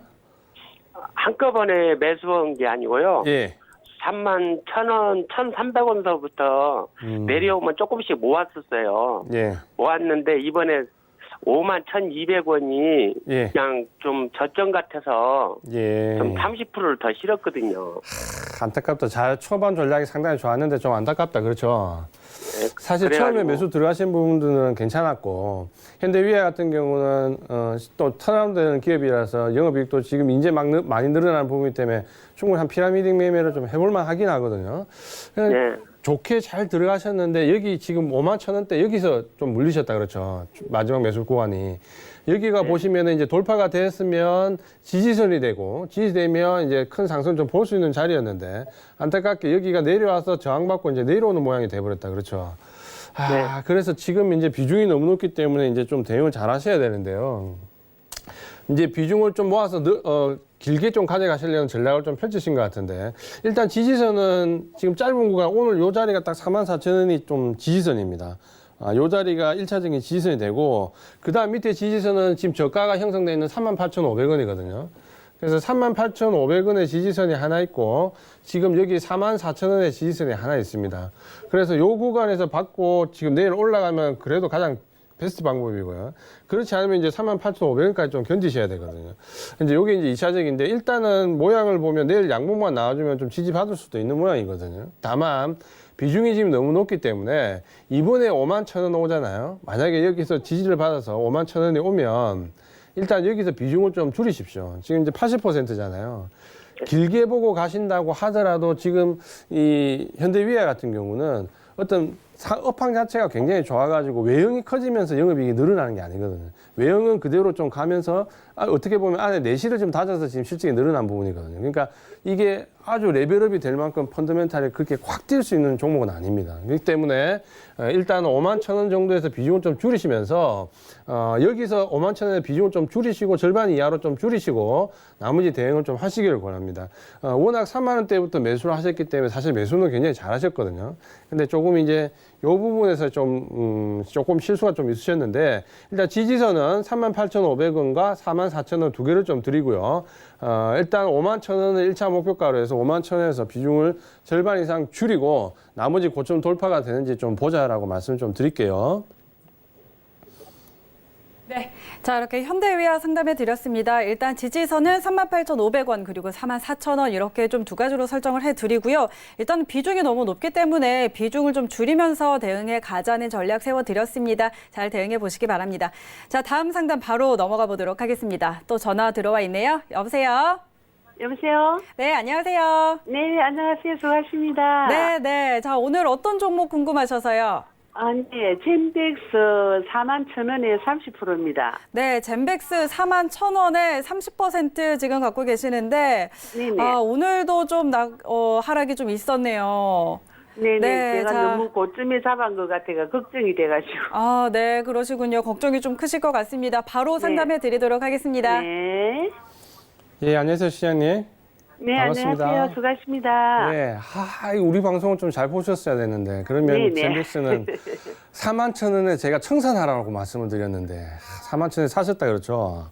한꺼번에 매수한 게 아니고요. 예. 31,000원, 1,300원서부터 내려오면 조금씩 모았었어요. 예. 모았는데 이번에 51,200원이 예. 그냥 좀 저점 같아서 예. 좀 30%를 더 실었거든요. 안타깝다. 초반 전략이 상당히 좋았는데 좀 안타깝다. 그렇죠. 사실 처음에 그래가지고. 매수 들어가신 부분들은 괜찮았고, 현대위아 같은 경우는, 또 턴어라운드 기업이라서 영업이익도 지금 이제 많이 늘어나는 부분 때문에 충분히 한 피라미드 매매를 좀 해볼만 하긴 하거든요. 네. 좋게 잘 들어가셨는데 여기 지금 51,000원대 여기서 좀 물리셨다 그렇죠. 마지막 매수 구간이. 여기가 보시면 이제 돌파가 됐으면 지지선이 되고 지지되면 이제 큰 상승 좀 볼 수 있는 자리였는데 안타깝게 여기가 내려와서 저항받고 이제 내려오는 모양이 돼버렸다 그렇죠. 그래서 지금 이제 비중이 너무 높기 때문에 이제 좀 대응을 잘 하셔야 되는데요. 이제 비중을 좀 모아서 길게 좀 가져가시려는 전략을 좀 펼치신 것 같은데 일단 지지선은 지금 짧은 구간 오늘 요 자리가 딱 44,000원이 좀 지지선입니다. 요 자리가 1차적인 지지선이 되고 그 다음 밑에 지지선은 지금 저가가 형성되어 있는 38,500원이거든요. 그래서 38,500원의 지지선이 하나 있고 지금 여기 44,000원의 지지선이 하나 있습니다. 그래서 요 구간에서 받고 지금 내일 올라가면 그래도 가장 베스트 방법이고요. 그렇지 않으면 이제 38,500원까지 좀 견디셔야 되거든요. 이제 요게 이제 2차적인데 일단은 모양을 보면 내일 양봉만 나와주면 좀 지지받을 수도 있는 모양이거든요. 다만 비중이 지금 너무 높기 때문에 이번에 51,000원 오잖아요. 만약에 여기서 지지를 받아서 51,000원이 오면 일단 여기서 비중을 좀 줄이십시오. 지금 이제 80%잖아요. 길게 보고 가신다고 하더라도 지금 이 현대위아 같은 경우는 어떤 업황 자체가 굉장히 좋아가지고 외형이 커지면서 영업이익이 늘어나는 게 아니거든요. 외형은 그대로 좀 가면서 어떻게 보면 안에 내실을 좀 다져서 지금 실적이 늘어난 부분이거든요. 그러니까 이게 아주 레벨업이 될 만큼 펀더멘탈이 그렇게 확 뛸 수 있는 종목은 아닙니다. 그렇기 때문에 일단 5만 1,000원 정도에서 비중을 좀 줄이시면서 여기서 5만 1,000원의 비중을 좀 줄이시고 절반 이하로 좀 줄이시고 나머지 대응을 좀 하시기를 권합니다. 워낙 3만 원대부터 매수를 하셨기 때문에 사실 매수는 굉장히 잘 하셨거든요. 근데 조금 이제 이 부분에서 좀 조금 실수가 좀 있으셨는데 일단 지지선은 38,500원과 44,000원 두 개를 좀 드리고요. 일단 51,000원을 1차 목표가로 해서 51,000원에서 비중을 절반 이상 줄이고 나머지 고점 돌파가 되는지 좀 보자라고 말씀 좀 드릴게요. 네. 자, 이렇게 현대위아 상담해 드렸습니다. 일단 지지선은 38,500원 그리고 44,000원 이렇게 좀 두 가지로 설정을 해 드리고요. 일단 비중이 너무 높기 때문에 비중을 좀 줄이면서 대응해 가자는 전략 세워 드렸습니다. 잘 대응해 보시기 바랍니다. 자, 다음 상담 바로 넘어가 보도록 하겠습니다. 또 전화 들어와 있네요. 여보세요? 여보세요? 네, 안녕하세요. 네, 안녕하세요. 수고하십니다. 네, 네. 자, 오늘 어떤 종목 궁금하셔서요? 네, 젠백스 41,000원에 30%입니다. 네, 젠백스 41,000원에 30% 지금 갖고 계시는데 네네. 오늘도 좀 하락이 좀 있었네요. 네네. 네, 제가 자. 너무 고점에 잡은 것 같아가 걱정이 돼가지고. 아, 네, 그러시군요. 걱정이 좀 크실 것 같습니다. 바로 상담해 드리도록 하겠습니다. 네. 예, 안녕하세요, 시장님. 네, 반갑습니다. 안녕하세요. 수고하십니다. 네, 우리 방송을 좀 잘 보셨어야 되는데 그러면 네네. 젠백스는 41,000원에 제가 청산하라고 말씀을 드렸는데 41,000원에 사셨다 그렇죠?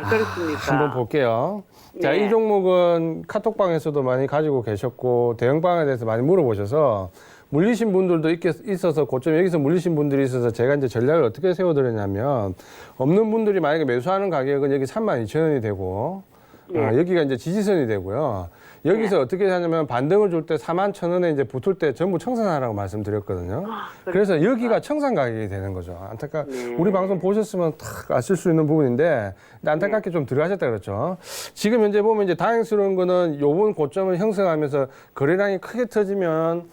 그렇습니까? 한번 볼게요. 자, 네. 이 종목은 카톡방에서도 많이 가지고 계셨고 대형방에 대해서 많이 물어보셔서 물리신 분들도 있어서 고점 여기서 물리신 분들이 있어서 제가 이제 전략을 어떻게 세워드렸냐면 없는 분들이 만약에 매수하는 가격은 여기 32,000원이 되고 네. 여기가 이제 지지선이 되고요. 여기서 어떻게 하냐면 반등을 줄 때 41,000원에 이제 붙을 때 전부 청산하라고 말씀드렸거든요. 그래서 여기가 청산 가격이 되는 거죠. 우리 방송 보셨으면 딱 아실 수 있는 부분인데 안타깝게 좀 들어가셨다 그렇죠. 지금 현재 보면 이제 다행스러운 거는 요번 고점을 형성하면서 거래량이 크게 터지면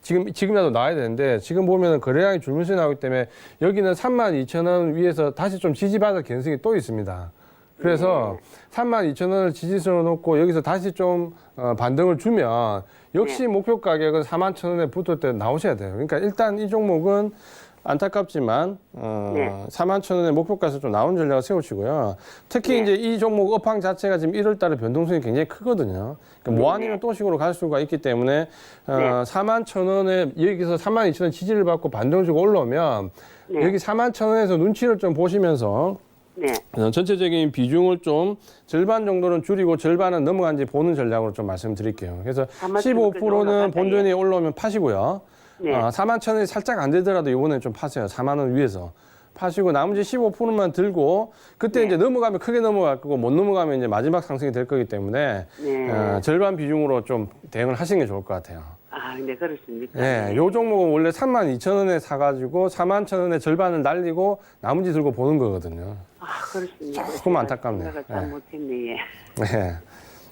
지금이라도 나와야 되는데 지금 보면은 거래량이 줄면서 나오기 때문에 여기는 32,000원 위에서 다시 좀 지지받을 가능성이 또 있습니다. 그래서 32,000원을 지지선으로 놓고 여기서 다시 좀 반등을 주면 역시 목표 가격은 41,000원에 붙을 때 나오셔야 돼요. 그러니까 일단 이 종목은 안타깝지만 41,000원의 목표가에서 좀 나온 전략을 세우시고요. 특히 이제 이 종목 업황 자체가 지금 1월 달에 변동성이 굉장히 크거든요. 그러니까 뭐 아니면 또 식으로 갈 수가 있기 때문에 41,000원에 여기서 32,000원 지지를 받고 반등을 주고 올라오면 여기 41,000원에서 눈치를 좀 보시면서 전체적인 비중을 좀 절반 정도는 줄이고 절반은 넘어간지 보는 전략으로 좀 말씀드릴게요. 그래서 15%는 본전이 올라오면 파시고요. 41,000원이 살짝 안 되더라도 이번엔 좀 파세요. 4만 원 위에서. 파시고 나머지 15%만 들고 그때 이제 넘어가면 크게 넘어갈 거고 못 넘어가면 이제 마지막 상승이 될 거기 때문에 절반 비중으로 좀 대응을 하시는 게 좋을 것 같아요. 네, 그렇습니까? 네, 요 종목은 원래 32,000원에 사가지고 41,000원에 절반을 날리고 나머지 들고 보는 거거든요. 그렇습니다. 조금 안타깝네요. 내가 잘못했네. 네,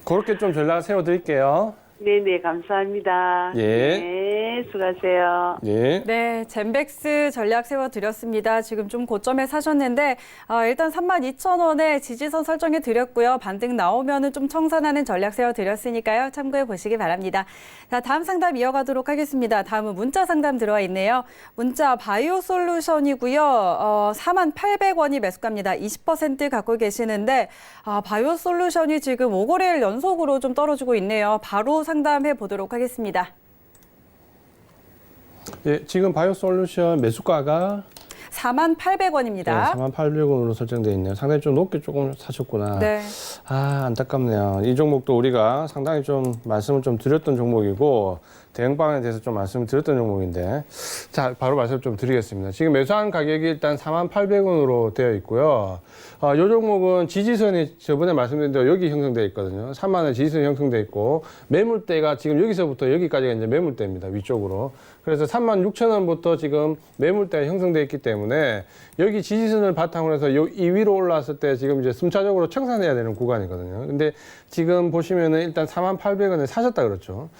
그렇게 좀 전략을 세워드릴게요. 네네, 감사합니다. 예. 네, 수고하세요. 예. 네, 젠백스 전략 세워드렸습니다. 지금 좀 고점에 사셨는데 일단 32,000원에 지지선 설정해 드렸고요. 반등 나오면은 좀 청산하는 전략 세워드렸으니까요. 참고해 보시기 바랍니다. 자, 다음 상담 이어가도록 하겠습니다. 다음은 문자 상담 들어와 있네요. 문자 바이오솔루션이고요. 48,000원이 매수가입니다. 20% 갖고 계시는데 바이오솔루션이 지금 5거래일 연속으로 좀 떨어지고 있네요. 바로 상담해 보도록 하겠습니다. 예, 지금 바이오솔루션 매수가가 48,000원입니다. 48,000원으로 설정되어 있네요. 상당히 좀 높게 조금 사셨구나. 네. 안타깝네요. 이 종목도 우리가 상당히 좀 말씀을 좀 드렸던 종목이고 대응방에 대해서 좀 말씀을 드렸던 종목인데 자, 바로 말씀을 좀 드리겠습니다. 지금 매수한 가격이 일단 48,000원으로 되어 있고요. 이 종목은 지지선이 저번에 말씀드린 대로 여기 형성되어 있거든요. 3만 원 지지선이 형성되어 있고 매물대가 지금 여기서부터 여기까지가 이제 매물대입니다. 위쪽으로. 그래서 36,000원부터 지금 매물대가 형성되어 있기 때문에 여기 지지선을 바탕으로 해서 이 위로 올라왔을 때 지금 이제 순차적으로 청산해야 되는 구간이거든요. 근데 지금 보시면은 일단 48,000원에 사셨다 그렇죠.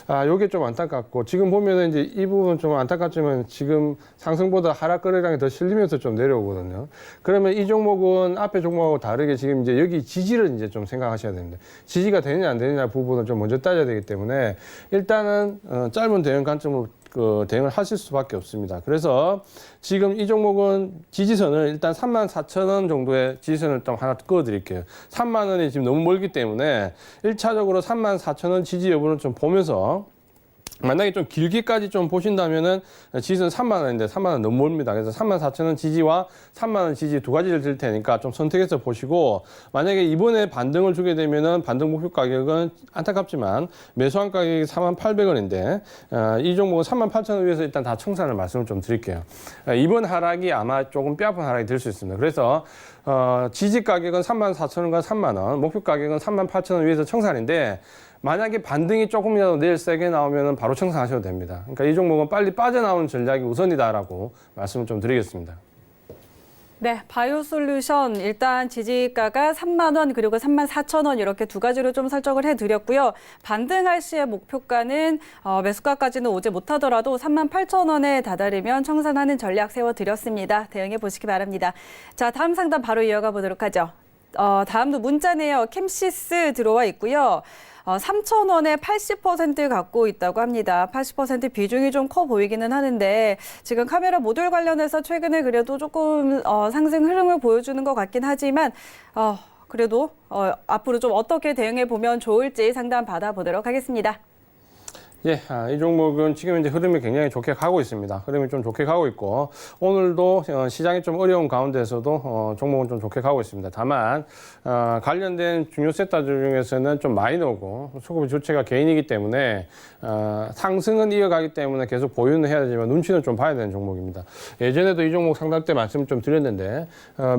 요게 좀 안타깝고 지금 보면은 이제 이 부분 좀 안타깝지만 지금 상승보다 하락 거래량이 더 실리면서 좀 내려오거든요. 그러면 이 종목은 앞에 종목하고 다르게 지금 이제 여기 지지를 이제 좀 생각하셔야 됩니다. 지지가 되느냐 안 되느냐 부분을 좀 먼저 따져야 되기 때문에 일단은 짧은 대응 관점으로 대응을 하실 수밖에 없습니다. 그래서 지금 이 종목은 지지선을 일단 34,000원 정도의 지지선을 좀 하나 그어드릴게요. 3만 원이 지금 너무 멀기 때문에 1차적으로 34,000원 지지 여부를 좀 보면서 만약에 좀 길게까지 좀 보신다면은 지지선 3만 원인데 3만 원 너무 멀습니다. 그래서 34,000원 지지와 3만 원 지지 두 가지를 드릴 테니까 좀 선택해서 보시고 만약에 이번에 반등을 주게 되면은 반등 목표 가격은 안타깝지만 매수한 가격이 48,000원인데 이 종목은 38,000원 위에서 일단 다 청산을 말씀을 좀 드릴게요. 이번 하락이 아마 조금 뼈아픈 하락이 될 수 있습니다. 그래서 지지 가격은 34,000원과 3만 원, 목표 가격은 38,000원 위에서 청산인데 만약에 반등이 조금이라도 내일 세게 나오면 바로 청산하셔도 됩니다. 그러니까 이 종목은 빨리 빠져나오는 전략이 우선이다라고 말씀을 좀 드리겠습니다. 네, 바이오솔루션 일단 지지가가 3만 원 그리고 34,000원 이렇게 두 가지로 좀 설정을 해드렸고요. 반등할 시의 목표가는 매수가까지는 오지 못하더라도 38,000원에 다다르면 청산하는 전략 세워드렸습니다. 대응해 보시기 바랍니다. 자, 다음 상담 바로 이어가 보도록 하죠. 다음도 문자네요. 캠시스 들어와 있고요. 3,000원에 80% 갖고 있다고 합니다. 80% 비중이 좀 커 보이기는 하는데 지금 카메라 모듈 관련해서 최근에 그래도 조금 상승 흐름을 보여주는 것 같긴 하지만 그래도 앞으로 좀 어떻게 대응해 보면 좋을지 상담 받아보도록 하겠습니다. 예, 이 종목은 지금 현재 흐름이 굉장히 좋게 가고 있습니다. 흐름이 좀 좋게 가고 있고 오늘도 시장이 좀 어려운 가운데서도 종목은 좀 좋게 가고 있습니다. 다만 관련된 중요 섹터 중에서는 좀 마이너고 수급의 주체가 개인이기 때문에 상승은 이어가기 때문에 계속 보유는 해야 되지만 눈치는 좀 봐야 되는 종목입니다. 예전에도 이 종목 상담 때 말씀을 좀 드렸는데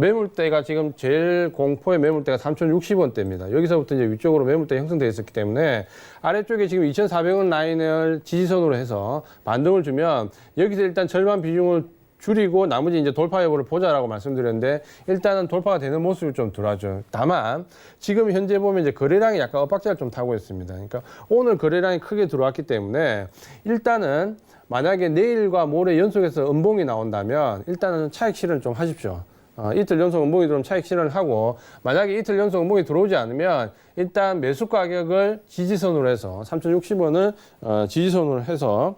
매물대가 지금 제일 공포의 매물대가 3,060원대입니다. 여기서부터 이제 위쪽으로 매물대 형성되어 있었기 때문에 아래쪽에 지금 2,400원 라인을 지지선으로 해서 반등을 주면 여기서 일단 절반 비중을 줄이고 나머지 이제 돌파 여부를 보자라고 말씀드렸는데 일단은 돌파가 되는 모습이 좀 덜하죠. 다만 지금 현재 보면 이제 거래량이 약간 엇박자를 좀 타고 있습니다. 그러니까 오늘 거래량이 크게 들어왔기 때문에 일단은 만약에 내일과 모레 연속해서 음봉이 나온다면 일단은 차익 실현 좀 하십시오. 이틀 연속 음봉이 들어오면 차익 실현을 하고 만약에 이틀 연속 음봉이 들어오지 않으면 일단 매수 가격을 지지선으로 해서 3,060원을 지지선으로 해서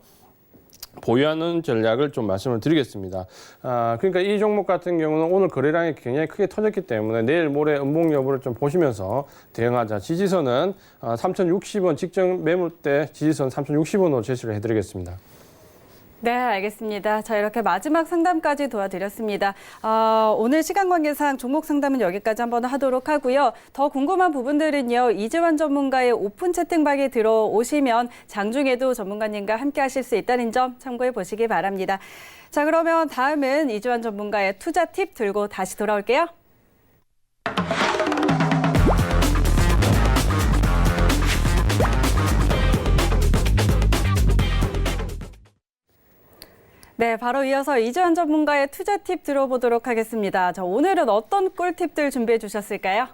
보유하는 전략을 좀 말씀을 드리겠습니다. 그러니까 이 종목 같은 경우는 오늘 거래량이 굉장히 크게 터졌기 때문에 내일 모레 음봉 여부를 좀 보시면서 대응하자. 지지선은 3,060원 직전 매물대 지지선 3,060원으로 제시를 해드리겠습니다. 네, 알겠습니다. 자, 이렇게 마지막 상담까지 도와드렸습니다. 오늘 시간 관계상 종목 상담은 여기까지 한번 하도록 하고요. 더 궁금한 부분들은요, 이재환 전문가의 오픈 채팅방에 들어오시면 장중에도 전문가님과 함께 하실 수 있다는 점 참고해 보시기 바랍니다. 자, 그러면 다음은 이재환 전문가의 투자 팁 들고 다시 돌아올게요. 네, 바로 이어서 이재환 전문가의 투자 팁 들어보도록 하겠습니다. 자, 오늘은 어떤 꿀팁들 준비해 주셨을까요?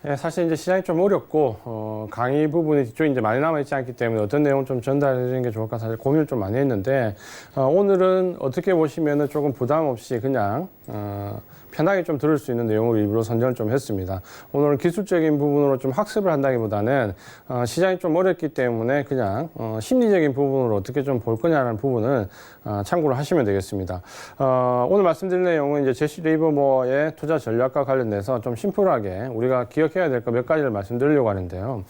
예, 사실 이제 시장이 좀 어렵고 강의 부분이 뒤쪽에 이제 많이 남아 있지 않기 때문에 어떤 내용 좀 전달해 주는 게 좋을까 사실 고민을 좀 많이 했는데 오늘은 어떻게 보시면은 조금 부담 없이 그냥 편하게 좀 들을 수 있는 내용으로 일부러 선정을 좀 했습니다. 오늘은 기술적인 부분으로 좀 학습을 한다기보다는 시장이 좀 어렵기 때문에 그냥 심리적인 부분으로 어떻게 좀 볼 거냐라는 부분을 참고를 하시면 되겠습니다. 오늘 말씀드린 내용은 이제 제시 리버모어의 투자 전략과 관련돼서 좀 심플하게 우리가 기억해야 될 거 몇 가지를 말씀드리려고 하는데요.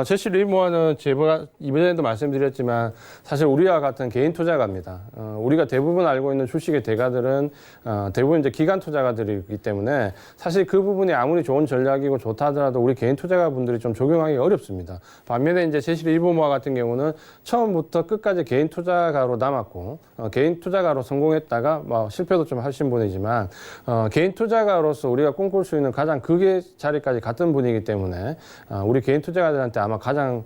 제시 리버모어는 제가 이번에도 말씀드렸지만 사실 우리와 같은 개인 투자가입니다. 우리가 대부분 알고 있는 주식의 대가들은 대부분 이제 기관 투자가들이기 때문에 사실 그 부분이 아무리 좋은 전략이고 좋다 하더라도 우리 개인 투자가분들이 좀 적용하기 어렵습니다. 반면에 이제 제시 리버모어 같은 경우는 처음부터 끝까지 개인 투자가로 남았고 개인 투자가로 성공했다가 뭐 실패도 좀 하신 분이지만 개인 투자가로서 우리가 꿈꿀 수 있는 가장 극의 자리까지 갔던 분이기 때문에 우리 개인 투자가들한테 아마 가장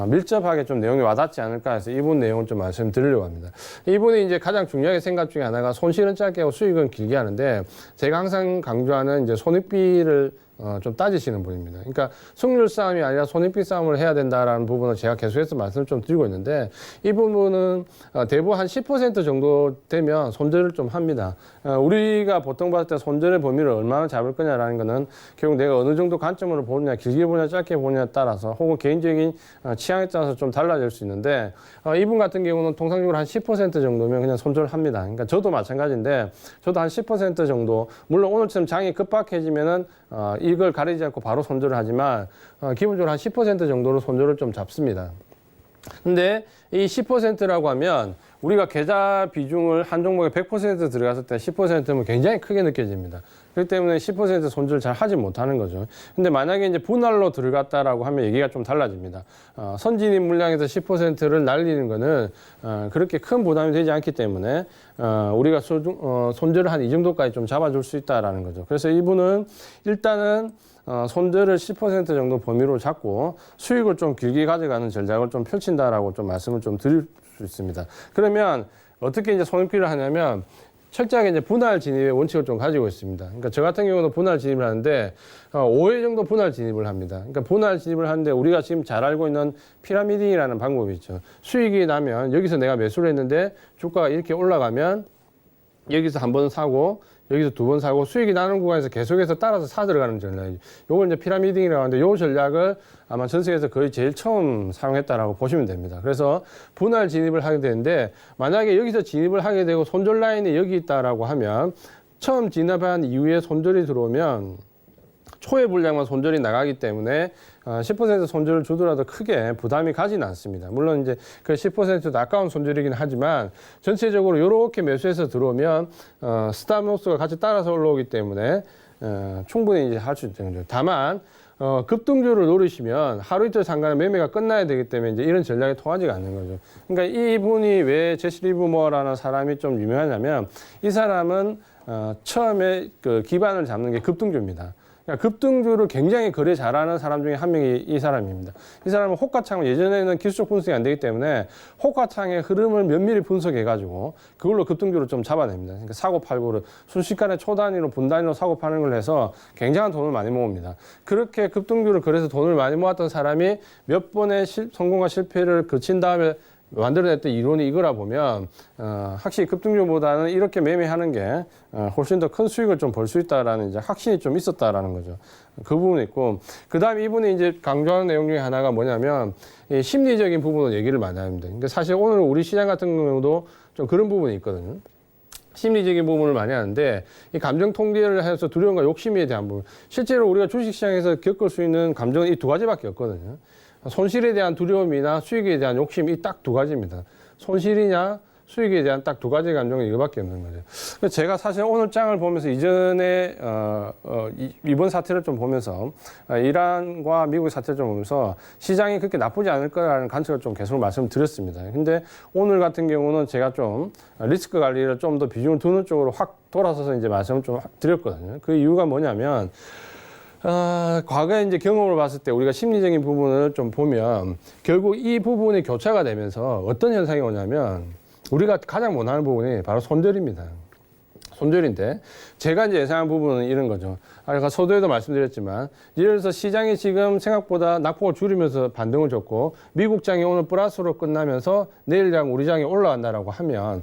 밀접하게 좀 내용이 와닿지 않을까 해서 이분 내용을 좀 말씀드리려고 합니다. 이분이 이제 가장 중요하게 생각 중에 하나가 손실은 짧게 하고 수익은 길게 하는데 제가 항상 강조하는 이제 손익비를 좀 따지시는 분입니다. 그러니까 승률 싸움이 아니라 손익비 싸움을 해야 된다라는 부분을 제가 계속해서 말씀을 좀 드리고 있는데 이 부분은 대부분 한 10% 정도 되면 손절을 좀 합니다. 우리가 보통 봤을 때 손절의 범위를 얼마나 잡을 거냐라는 거는 결국 내가 어느 정도 관점으로 보느냐, 길게 보냐, 짧게 보냐에 따라서 혹은 개인적인 취향에 따라서 좀 달라질 수 있는데 이분 같은 경우는 통상적으로 한 10% 정도면 그냥 손절을 합니다. 그러니까 저도 마찬가지인데 저도 한 10% 정도, 물론 오늘처럼 장이 급박해지면은 이걸 가리지 않고 바로 손절을 하지만 기본적으로 한 10% 정도로 손절을 좀 잡습니다. 근데 이 10%라고 하면 우리가 계좌 비중을 한 종목에 100% 들어갔을 때 10%면 굉장히 크게 느껴집니다. 그렇기 때문에 10% 손절을 잘 하지 못하는 거죠. 근데 만약에 이제 분할로 들어갔다라고 하면 얘기가 좀 달라집니다. 선진입 물량에서 10%를 날리는 거는 그렇게 큰 부담이 되지 않기 때문에 우리가 손절을 한 이 정도까지 좀 잡아줄 수 있다라는 거죠. 그래서 이분은 일단은 손절을 10% 정도 범위로 잡고 수익을 좀 길게 가져가는 전략을 좀 펼친다라고 좀 말씀을 좀 드릴 수 있습니다. 그러면 어떻게 이제 손익비를 하냐면 철저하게 이제 분할 진입의 원칙을 좀 가지고 있습니다. 그러니까 저 같은 경우는 분할 진입을 하는데 5회 정도 분할 진입을 합니다. 그러니까 분할 진입을 하는데 우리가 지금 잘 알고 있는 피라미딩이라는 방법이 있죠. 수익이 나면 여기서 내가 매수를 했는데 주가가 이렇게 올라가면 여기서 한 번 사고 여기서 두 번 사고 수익이 나는 구간에서 계속해서 따라서 사 들어가는 전략이죠. 요걸 이제 피라미딩이라고 하는데 요 전략을 아마 전 세계에서 거의 제일 처음 사용했다라고 보시면 됩니다. 그래서 분할 진입을 하게 되는데 만약에 여기서 진입을 하게 되고 손절 라인이 여기 있다라고 하면 처음 진입한 이후에 손절이 들어오면 초의 분량만 손절이 나가기 때문에 10% 손절을 주더라도 크게 부담이 가지는 않습니다. 물론 이제 그 10%도 아까운 손절이긴 하지만 전체적으로 이렇게 매수해서 들어오면 스탑로스가 같이 따라서 올라오기 때문에 충분히 이제 할 수 있는 거죠. 다만 급등주를 노리시면 하루 이틀 상관에 매매가 끝나야 되기 때문에 이제 이런 전략이 통하지가 않는 거죠. 그러니까 이분이 왜 제시 리버머라는 사람이 좀 유명하냐면 이 사람은 처음에 그 기반을 잡는 게 급등주입니다. 그러니까 급등주를 굉장히 거래 잘하는 사람 중에 한 명이 이 사람입니다. 이 사람은 호가창을 예전에는 기술적 분석이 안 되기 때문에 호가창의 흐름을 면밀히 분석해가지고 그걸로 급등주를 좀 잡아냅니다. 그러니까 사고 팔고를 순식간에 초단위로 분단위로 사고 파는 걸 해서 굉장한 돈을 많이 모읍니다. 그렇게 급등주를 거래해서 돈을 많이 모았던 사람이 몇 번의 성공과 실패를 거친 다음에 만들어냈던 이론이 이거라 보면 확실히 급등주보다는 이렇게 매매하는 게 훨씬 더 큰 수익을 좀 벌 수 있다라는 이제 확신이 좀 있었다라는 거죠. 그 부분이 있고 그다음에 이분이 이제 강조하는 내용 중에 하나가 뭐냐면 이 심리적인 부분을 얘기를 많이 합니다. 그러니까 사실 오늘 우리 시장 같은 경우도 좀 그런 부분이 있거든요. 심리적인 부분을 많이 하는데 이 감정 통제를 해서 두려움과 욕심에 대한 부분. 실제로 우리가 주식시장에서 겪을 수 있는 감정은 이 두 가지밖에 없거든요. 손실에 대한 두려움이나 수익에 대한 욕심 이 딱 두 가지입니다. 손실이냐 수익에 대한 딱 두 가지 감정은 이거밖에 없는 거죠. 제가 사실 오늘 장을 보면서 이전에 이번 사태를 좀 보면서 이란과 미국의 사태를 좀 보면서 시장이 그렇게 나쁘지 않을 거라는 관측을 좀 계속 말씀드렸습니다. 근데 오늘 같은 경우는 제가 좀 리스크 관리를 좀 더 비중을 두는 쪽으로 확 돌아서서 이제 말씀을 좀 드렸거든요. 그 이유가 뭐냐면 과거에 이제 경험을 봤을 때 우리가 심리적인 부분을 좀 보면 결국 이 부분이 교차가 되면서 어떤 현상이 오냐면 우리가 가장 원하는 부분이 바로 손절입니다. 손절인데 제가 이제 예상한 부분은 이런 거죠. 아까 서두에도 말씀드렸지만 예를 들어서 시장이 지금 생각보다 낙폭을 줄이면서 반등을 줬고 미국 장이 오늘 플러스로 끝나면서 내일 장 우리 장이 올라간다라고 하면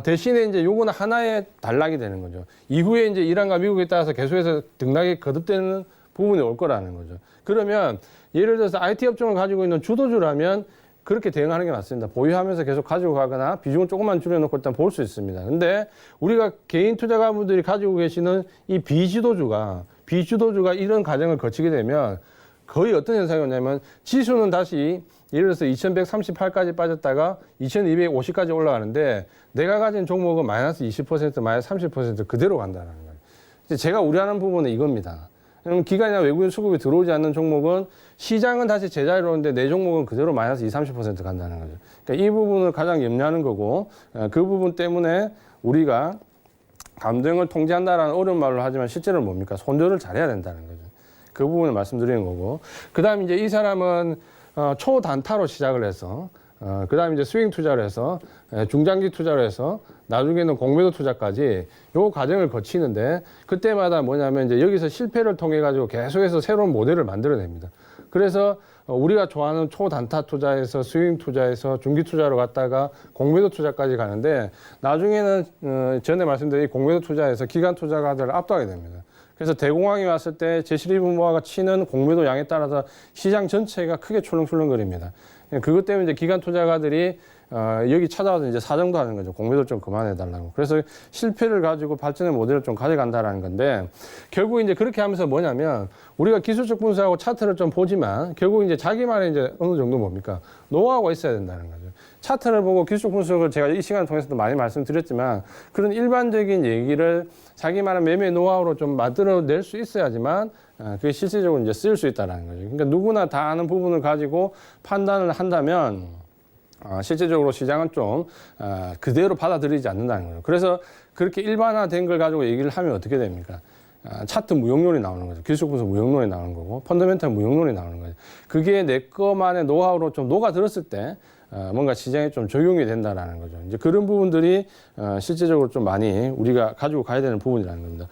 대신에 이제 요거는 하나의 단락이 되는 거죠. 이후에 이제 이란과 미국에 따라서 계속해서 등락이 거듭되는 부분이 올 거라는 거죠. 그러면 예를 들어서 IT 업종을 가지고 있는 주도주라면 그렇게 대응하는 게 맞습니다. 보유하면서 계속 가지고 가거나 비중을 조금만 줄여놓고 일단 볼 수 있습니다. 근데 우리가 개인 투자가분들이 가지고 계시는 이 비주도주가 이런 과정을 거치게 되면 거의 어떤 현상이 오냐면 지수는 다시 예를 들어서 2138까지 빠졌다가 2250까지 올라가는데 내가 가진 종목은 마이너스 20%, 마이너스 30% 그대로 간다는 거예요. 제가 우려하는 부분은 이겁니다. 기관이나 외국인 수급이 들어오지 않는 종목은 시장은 다시 제자리로 오는데 내 종목은 그대로 마이너스 20, 30% 간다는 거죠. 그러니까 이 부분을 가장 염려하는 거고 그 부분 때문에 우리가 감정을 통제한다라는 어려운 말로 하지만 실제로는 뭡니까? 손절을 잘해야 된다는 거죠. 그 부분을 말씀드리는 거고 그 다음에 이제 이 사람은 초단타로 시작을 해서 그다음에 이제 스윙 투자를 해서 중장기 투자를 해서 나중에는 공매도 투자까지 요 과정을 거치는데 그때마다 뭐냐면 이제 여기서 실패를 통해 가지고 계속해서 새로운 모델을 만들어냅니다. 그래서 우리가 좋아하는 초단타 투자에서 스윙 투자에서 중기 투자로 갔다가 공매도 투자까지 가는데 나중에는 전에 말씀드린 공매도 투자에서 기관 투자가들을 압도하게 됩니다. 그래서 대공황이 왔을 때 제시리브모아가 치는 공매도 양에 따라서 시장 전체가 크게 출렁출렁거립니다. 그것 때문에 이제 기관 투자가들이 여기 찾아와서 이제 사정도 하는 거죠. 공매도 좀 그만해달라고. 그래서 실패를 가지고 발전의 모델을 좀 가져간다라는 건데 결국 이제 그렇게 하면서 뭐냐면 우리가 기술적 분석하고 차트를 좀 보지만 결국 이제 자기만의 이제 어느 정도 뭡니까? 노하우가 있어야 된다는 거죠. 차트를 보고 기술적 분석을 제가 이 시간을 통해서도 많이 말씀드렸지만 그런 일반적인 얘기를 자기만의 매매 노하우로 좀 만들어낼 수 있어야지만 그게 실질적으로 이제 쓰일 수 있다는 거죠. 그러니까 누구나 다 아는 부분을 가지고 판단을 한다면 실제적으로 시장은 좀 그대로 받아들이지 않는다는 거죠. 그래서 그렇게 일반화된 걸 가지고 얘기를 하면 어떻게 됩니까? 차트 무용론이 나오는 거죠. 기술적 분석 무용론이 나오는 거고 펀더멘탈 무용론이 나오는 거죠. 그게 내 것만의 노하우로 좀 녹아들었을 때 뭔가 시장에 좀 적용이 된다라는 거죠. 이제 그런 부분들이 실제적으로 좀 많이 우리가 가지고 가야 되는 부분이라는 겁니다.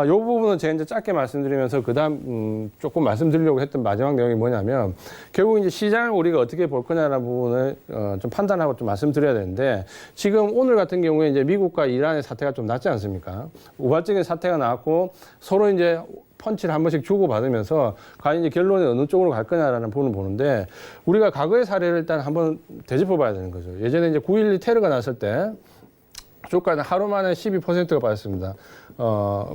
이 부분은 제가 이제 짧게 말씀드리면서 그다음 조금 말씀드리려고 했던 마지막 내용이 뭐냐면 결국 이제 시장을 우리가 어떻게 볼 거냐라는 부분을 좀 판단하고 좀 말씀드려야 되는데 지금 오늘 같은 경우에 이제 미국과 이란의 사태가 좀 낫지 않습니까? 우발적인 사태가 나왔고 서로 이제 펀치를 한 번씩 주고받으면서 과연 이제 결론이 어느 쪽으로 갈 거냐라는 부분을 보는데 우리가 과거의 사례를 일단 한번 되짚어 봐야 되는 거죠. 예전에 이제 9.12 테러가 났을 때 주가는 하루 만에 12%가 빠졌습니다.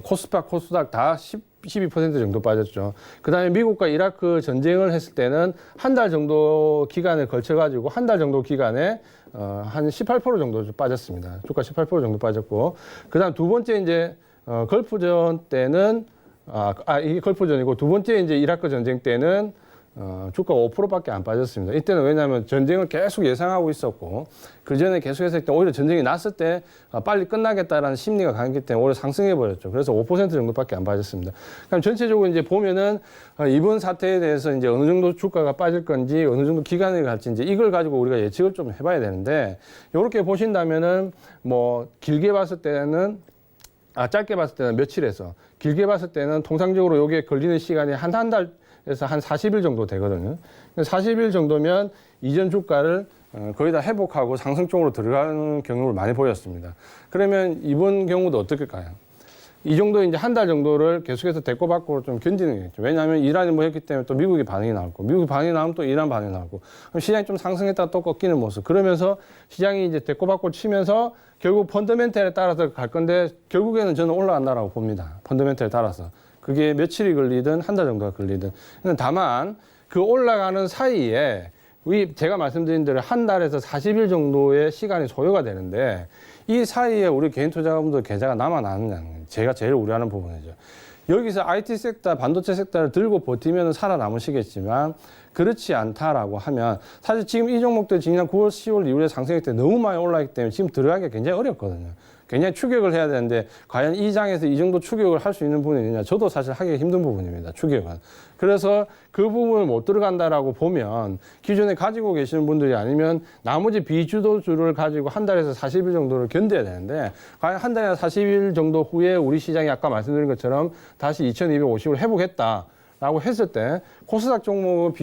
코스닥, 코스닥 다 12% 정도 빠졌죠. 그 다음에 미국과 이라크 전쟁을 했을 때는 한 달 정도 기간을 걸쳐가지고 한 달 정도 기간에 한 18% 정도 빠졌습니다. 주가 18% 정도 빠졌고 그 다음 두 번째 이제 걸프전 때는 이게 걸프전이고 두 번째 이제 이라크 전쟁 때는 주가가 5%밖에 안 빠졌습니다. 이때는 왜냐하면 전쟁을 계속 예상하고 있었고 그 전에 계속해서 오히려 전쟁이 났을 때 빨리 끝나겠다라는 심리가 강했기 때문에 오히려 상승해 버렸죠. 그래서 5% 정도밖에 안 빠졌습니다. 그럼 전체적으로 이제 보면은 이번 사태에 대해서 이제 어느 정도 주가가 빠질 건지 어느 정도 기간을 갈지 이제 이걸 가지고 우리가 예측을 좀 해봐야 되는데 이렇게 보신다면은 뭐 길게 봤을 때는 짧게 봤을 때는 며칠에서 길게 봤을 때는 통상적으로 여기에 걸리는 시간이 한 달에서 한 40일 정도 되거든요. 40일 정도면 이전 주가를 거의 다 회복하고 상승 쪽으로 들어가는 경우를 많이 보였습니다. 그러면 이번 경우도 어떨까요? 이 정도 이제 한 달 정도를 계속해서 대꼬박고 좀 견디는 게 있죠. 왜냐하면 이란이 뭐 했기 때문에 또 미국이 반응이 나왔고, 미국이 반응이 나오면 또 이란 반응이 나왔고, 그럼 시장이 좀 상승했다가 또 꺾이는 모습. 그러면서 시장이 이제 대꼬박고 치면서 결국 펀더멘탈에 따라서 갈 건데 결국에는 저는 올라간다라고 봅니다. 펀더멘탈에 따라서. 그게 며칠이 걸리든 한 달 정도가 걸리든. 다만 그 올라가는 사이에 제가 말씀드린 대로 한 달에서 40일 정도의 시간이 소요가 되는데 이 사이에 우리 개인 투자자분들 계좌가 남아나느냐는 제가 제일 우려하는 부분이죠. 여기서 IT 섹터, 반도체 섹터를 들고 버티면 살아남으시겠지만 그렇지 않다라고 하면 사실 지금 이 종목들 지난 9월, 10월 이후에 상승할 때 너무 많이 올라있기 때문에 지금 들어가기가 굉장히 어렵거든요. 굉장히 추격을 해야 되는데 과연 이 장에서 이 정도 추격을 할 수 있는 부분이 있느냐. 저도 사실 하기 힘든 부분입니다. 추격은. 그래서 그 부분을 못 들어간다라고 보면 기존에 가지고 계시는 분들이 아니면 나머지 비주도주를 가지고 한 달에서 40일 정도를 견뎌야 되는데 과연 한 달에서 40일 정도 후에 우리 시장이 아까 말씀드린 것처럼 다시 2250을 회복했다라고 했을 때 코스닥 종목은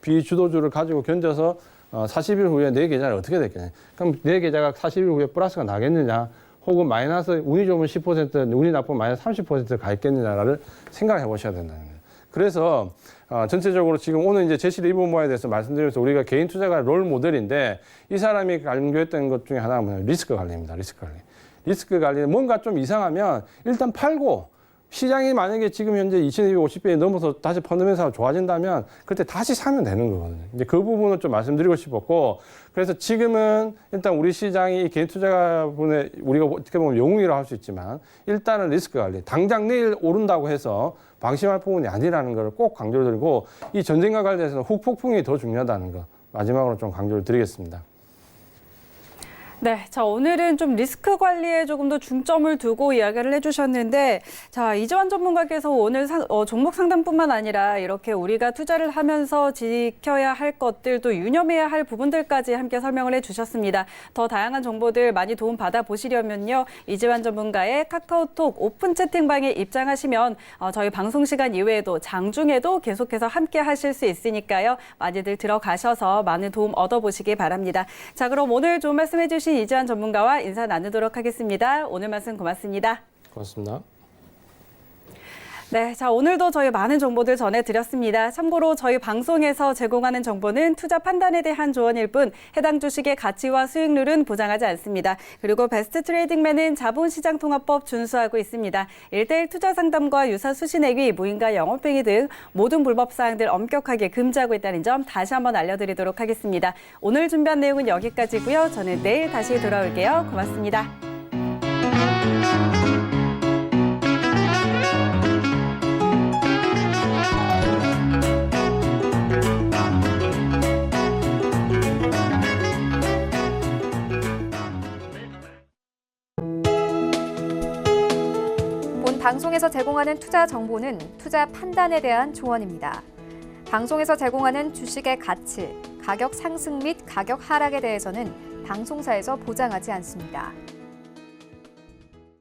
비주도주를 가지고 견뎌서 40일 후에 내 계좌를 어떻게 됐겠냐. 그럼 내 계좌가 40일 후에 플러스가 나겠느냐. 혹은 마이너스, 운이 좋으면 10%, 운이 나쁘면 마이너스 30%가 있겠느냐를 생각해 보셔야 된다는 거예요. 그래서 전체적으로 지금 오늘 이제 제시 리버모어에 대해서 말씀드려서 우리가 개인 투자가 롤 모델인데 이 사람이 강조했던 것 중에 하나가 뭐냐면 리스크 관리입니다. 리스크 관리. 리스크 관리는 뭔가 좀 이상하면 일단 팔고 시장이 만약에 지금 현재 2250배에 넘어서 다시 펀더멘탈이 좋아진다면 그때 다시 사면 되는 거거든요. 이제 그 부분을 좀 말씀드리고 싶었고 그래서 지금은 일단 우리 시장이 개인 투자자분의 우리가 어떻게 보면 영웅이라고 할 수 있지만 일단은 리스크 관리. 당장 내일 오른다고 해서 방심할 부분이 아니라는 걸 꼭 강조를 드리고 이 전쟁과 관련해서는 후폭풍이 더 중요하다는 거 마지막으로 좀 강조를 드리겠습니다. 네, 자 오늘은 좀 리스크 관리에 조금 더 중점을 두고 이야기를 해주셨는데, 자 이재환 전문가께서 오늘 종목 상담뿐만 아니라 이렇게 우리가 투자를 하면서 지켜야 할 것들, 또 유념해야 할 부분들까지 함께 설명을 해주셨습니다. 더 다양한 정보들 많이 도움 받아 보시려면요, 이재환 전문가의 카카오톡 오픈 채팅방에 입장하시면 저희 방송 시간 이외에도 장중에도 계속해서 함께 하실 수 있으니까요, 많이들 들어가셔서 많은 도움 얻어보시기 바랍니다. 자, 그럼 오늘 좋은 말씀 해주신 이재환 전문가와 인사 나누도록 하겠습니다. 오늘 말씀 고맙습니다. 고맙습니다. 네, 자 오늘도 저희 많은 정보들 전해드렸습니다. 참고로 저희 방송에서 제공하는 정보는 투자 판단에 대한 조언일 뿐 해당 주식의 가치와 수익률은 보장하지 않습니다. 그리고 베스트 트레이딩맨은 자본시장통합법 준수하고 있습니다. 1:1 투자 상담과 유사 수신행위, 무인가 영업행위 등 모든 불법 사항들 엄격하게 금지하고 있다는 점 다시 한번 알려드리도록 하겠습니다. 오늘 준비한 내용은 여기까지고요. 저는 내일 다시 돌아올게요. 고맙습니다. 본 방송에서 제공하는 투자 정보는 투자 판단에 대한 조언입니다. 방송에서 제공하는 주식의 가치, 가격 상승 및 가격 하락에 대해서는 방송사에서 보장하지 않습니다.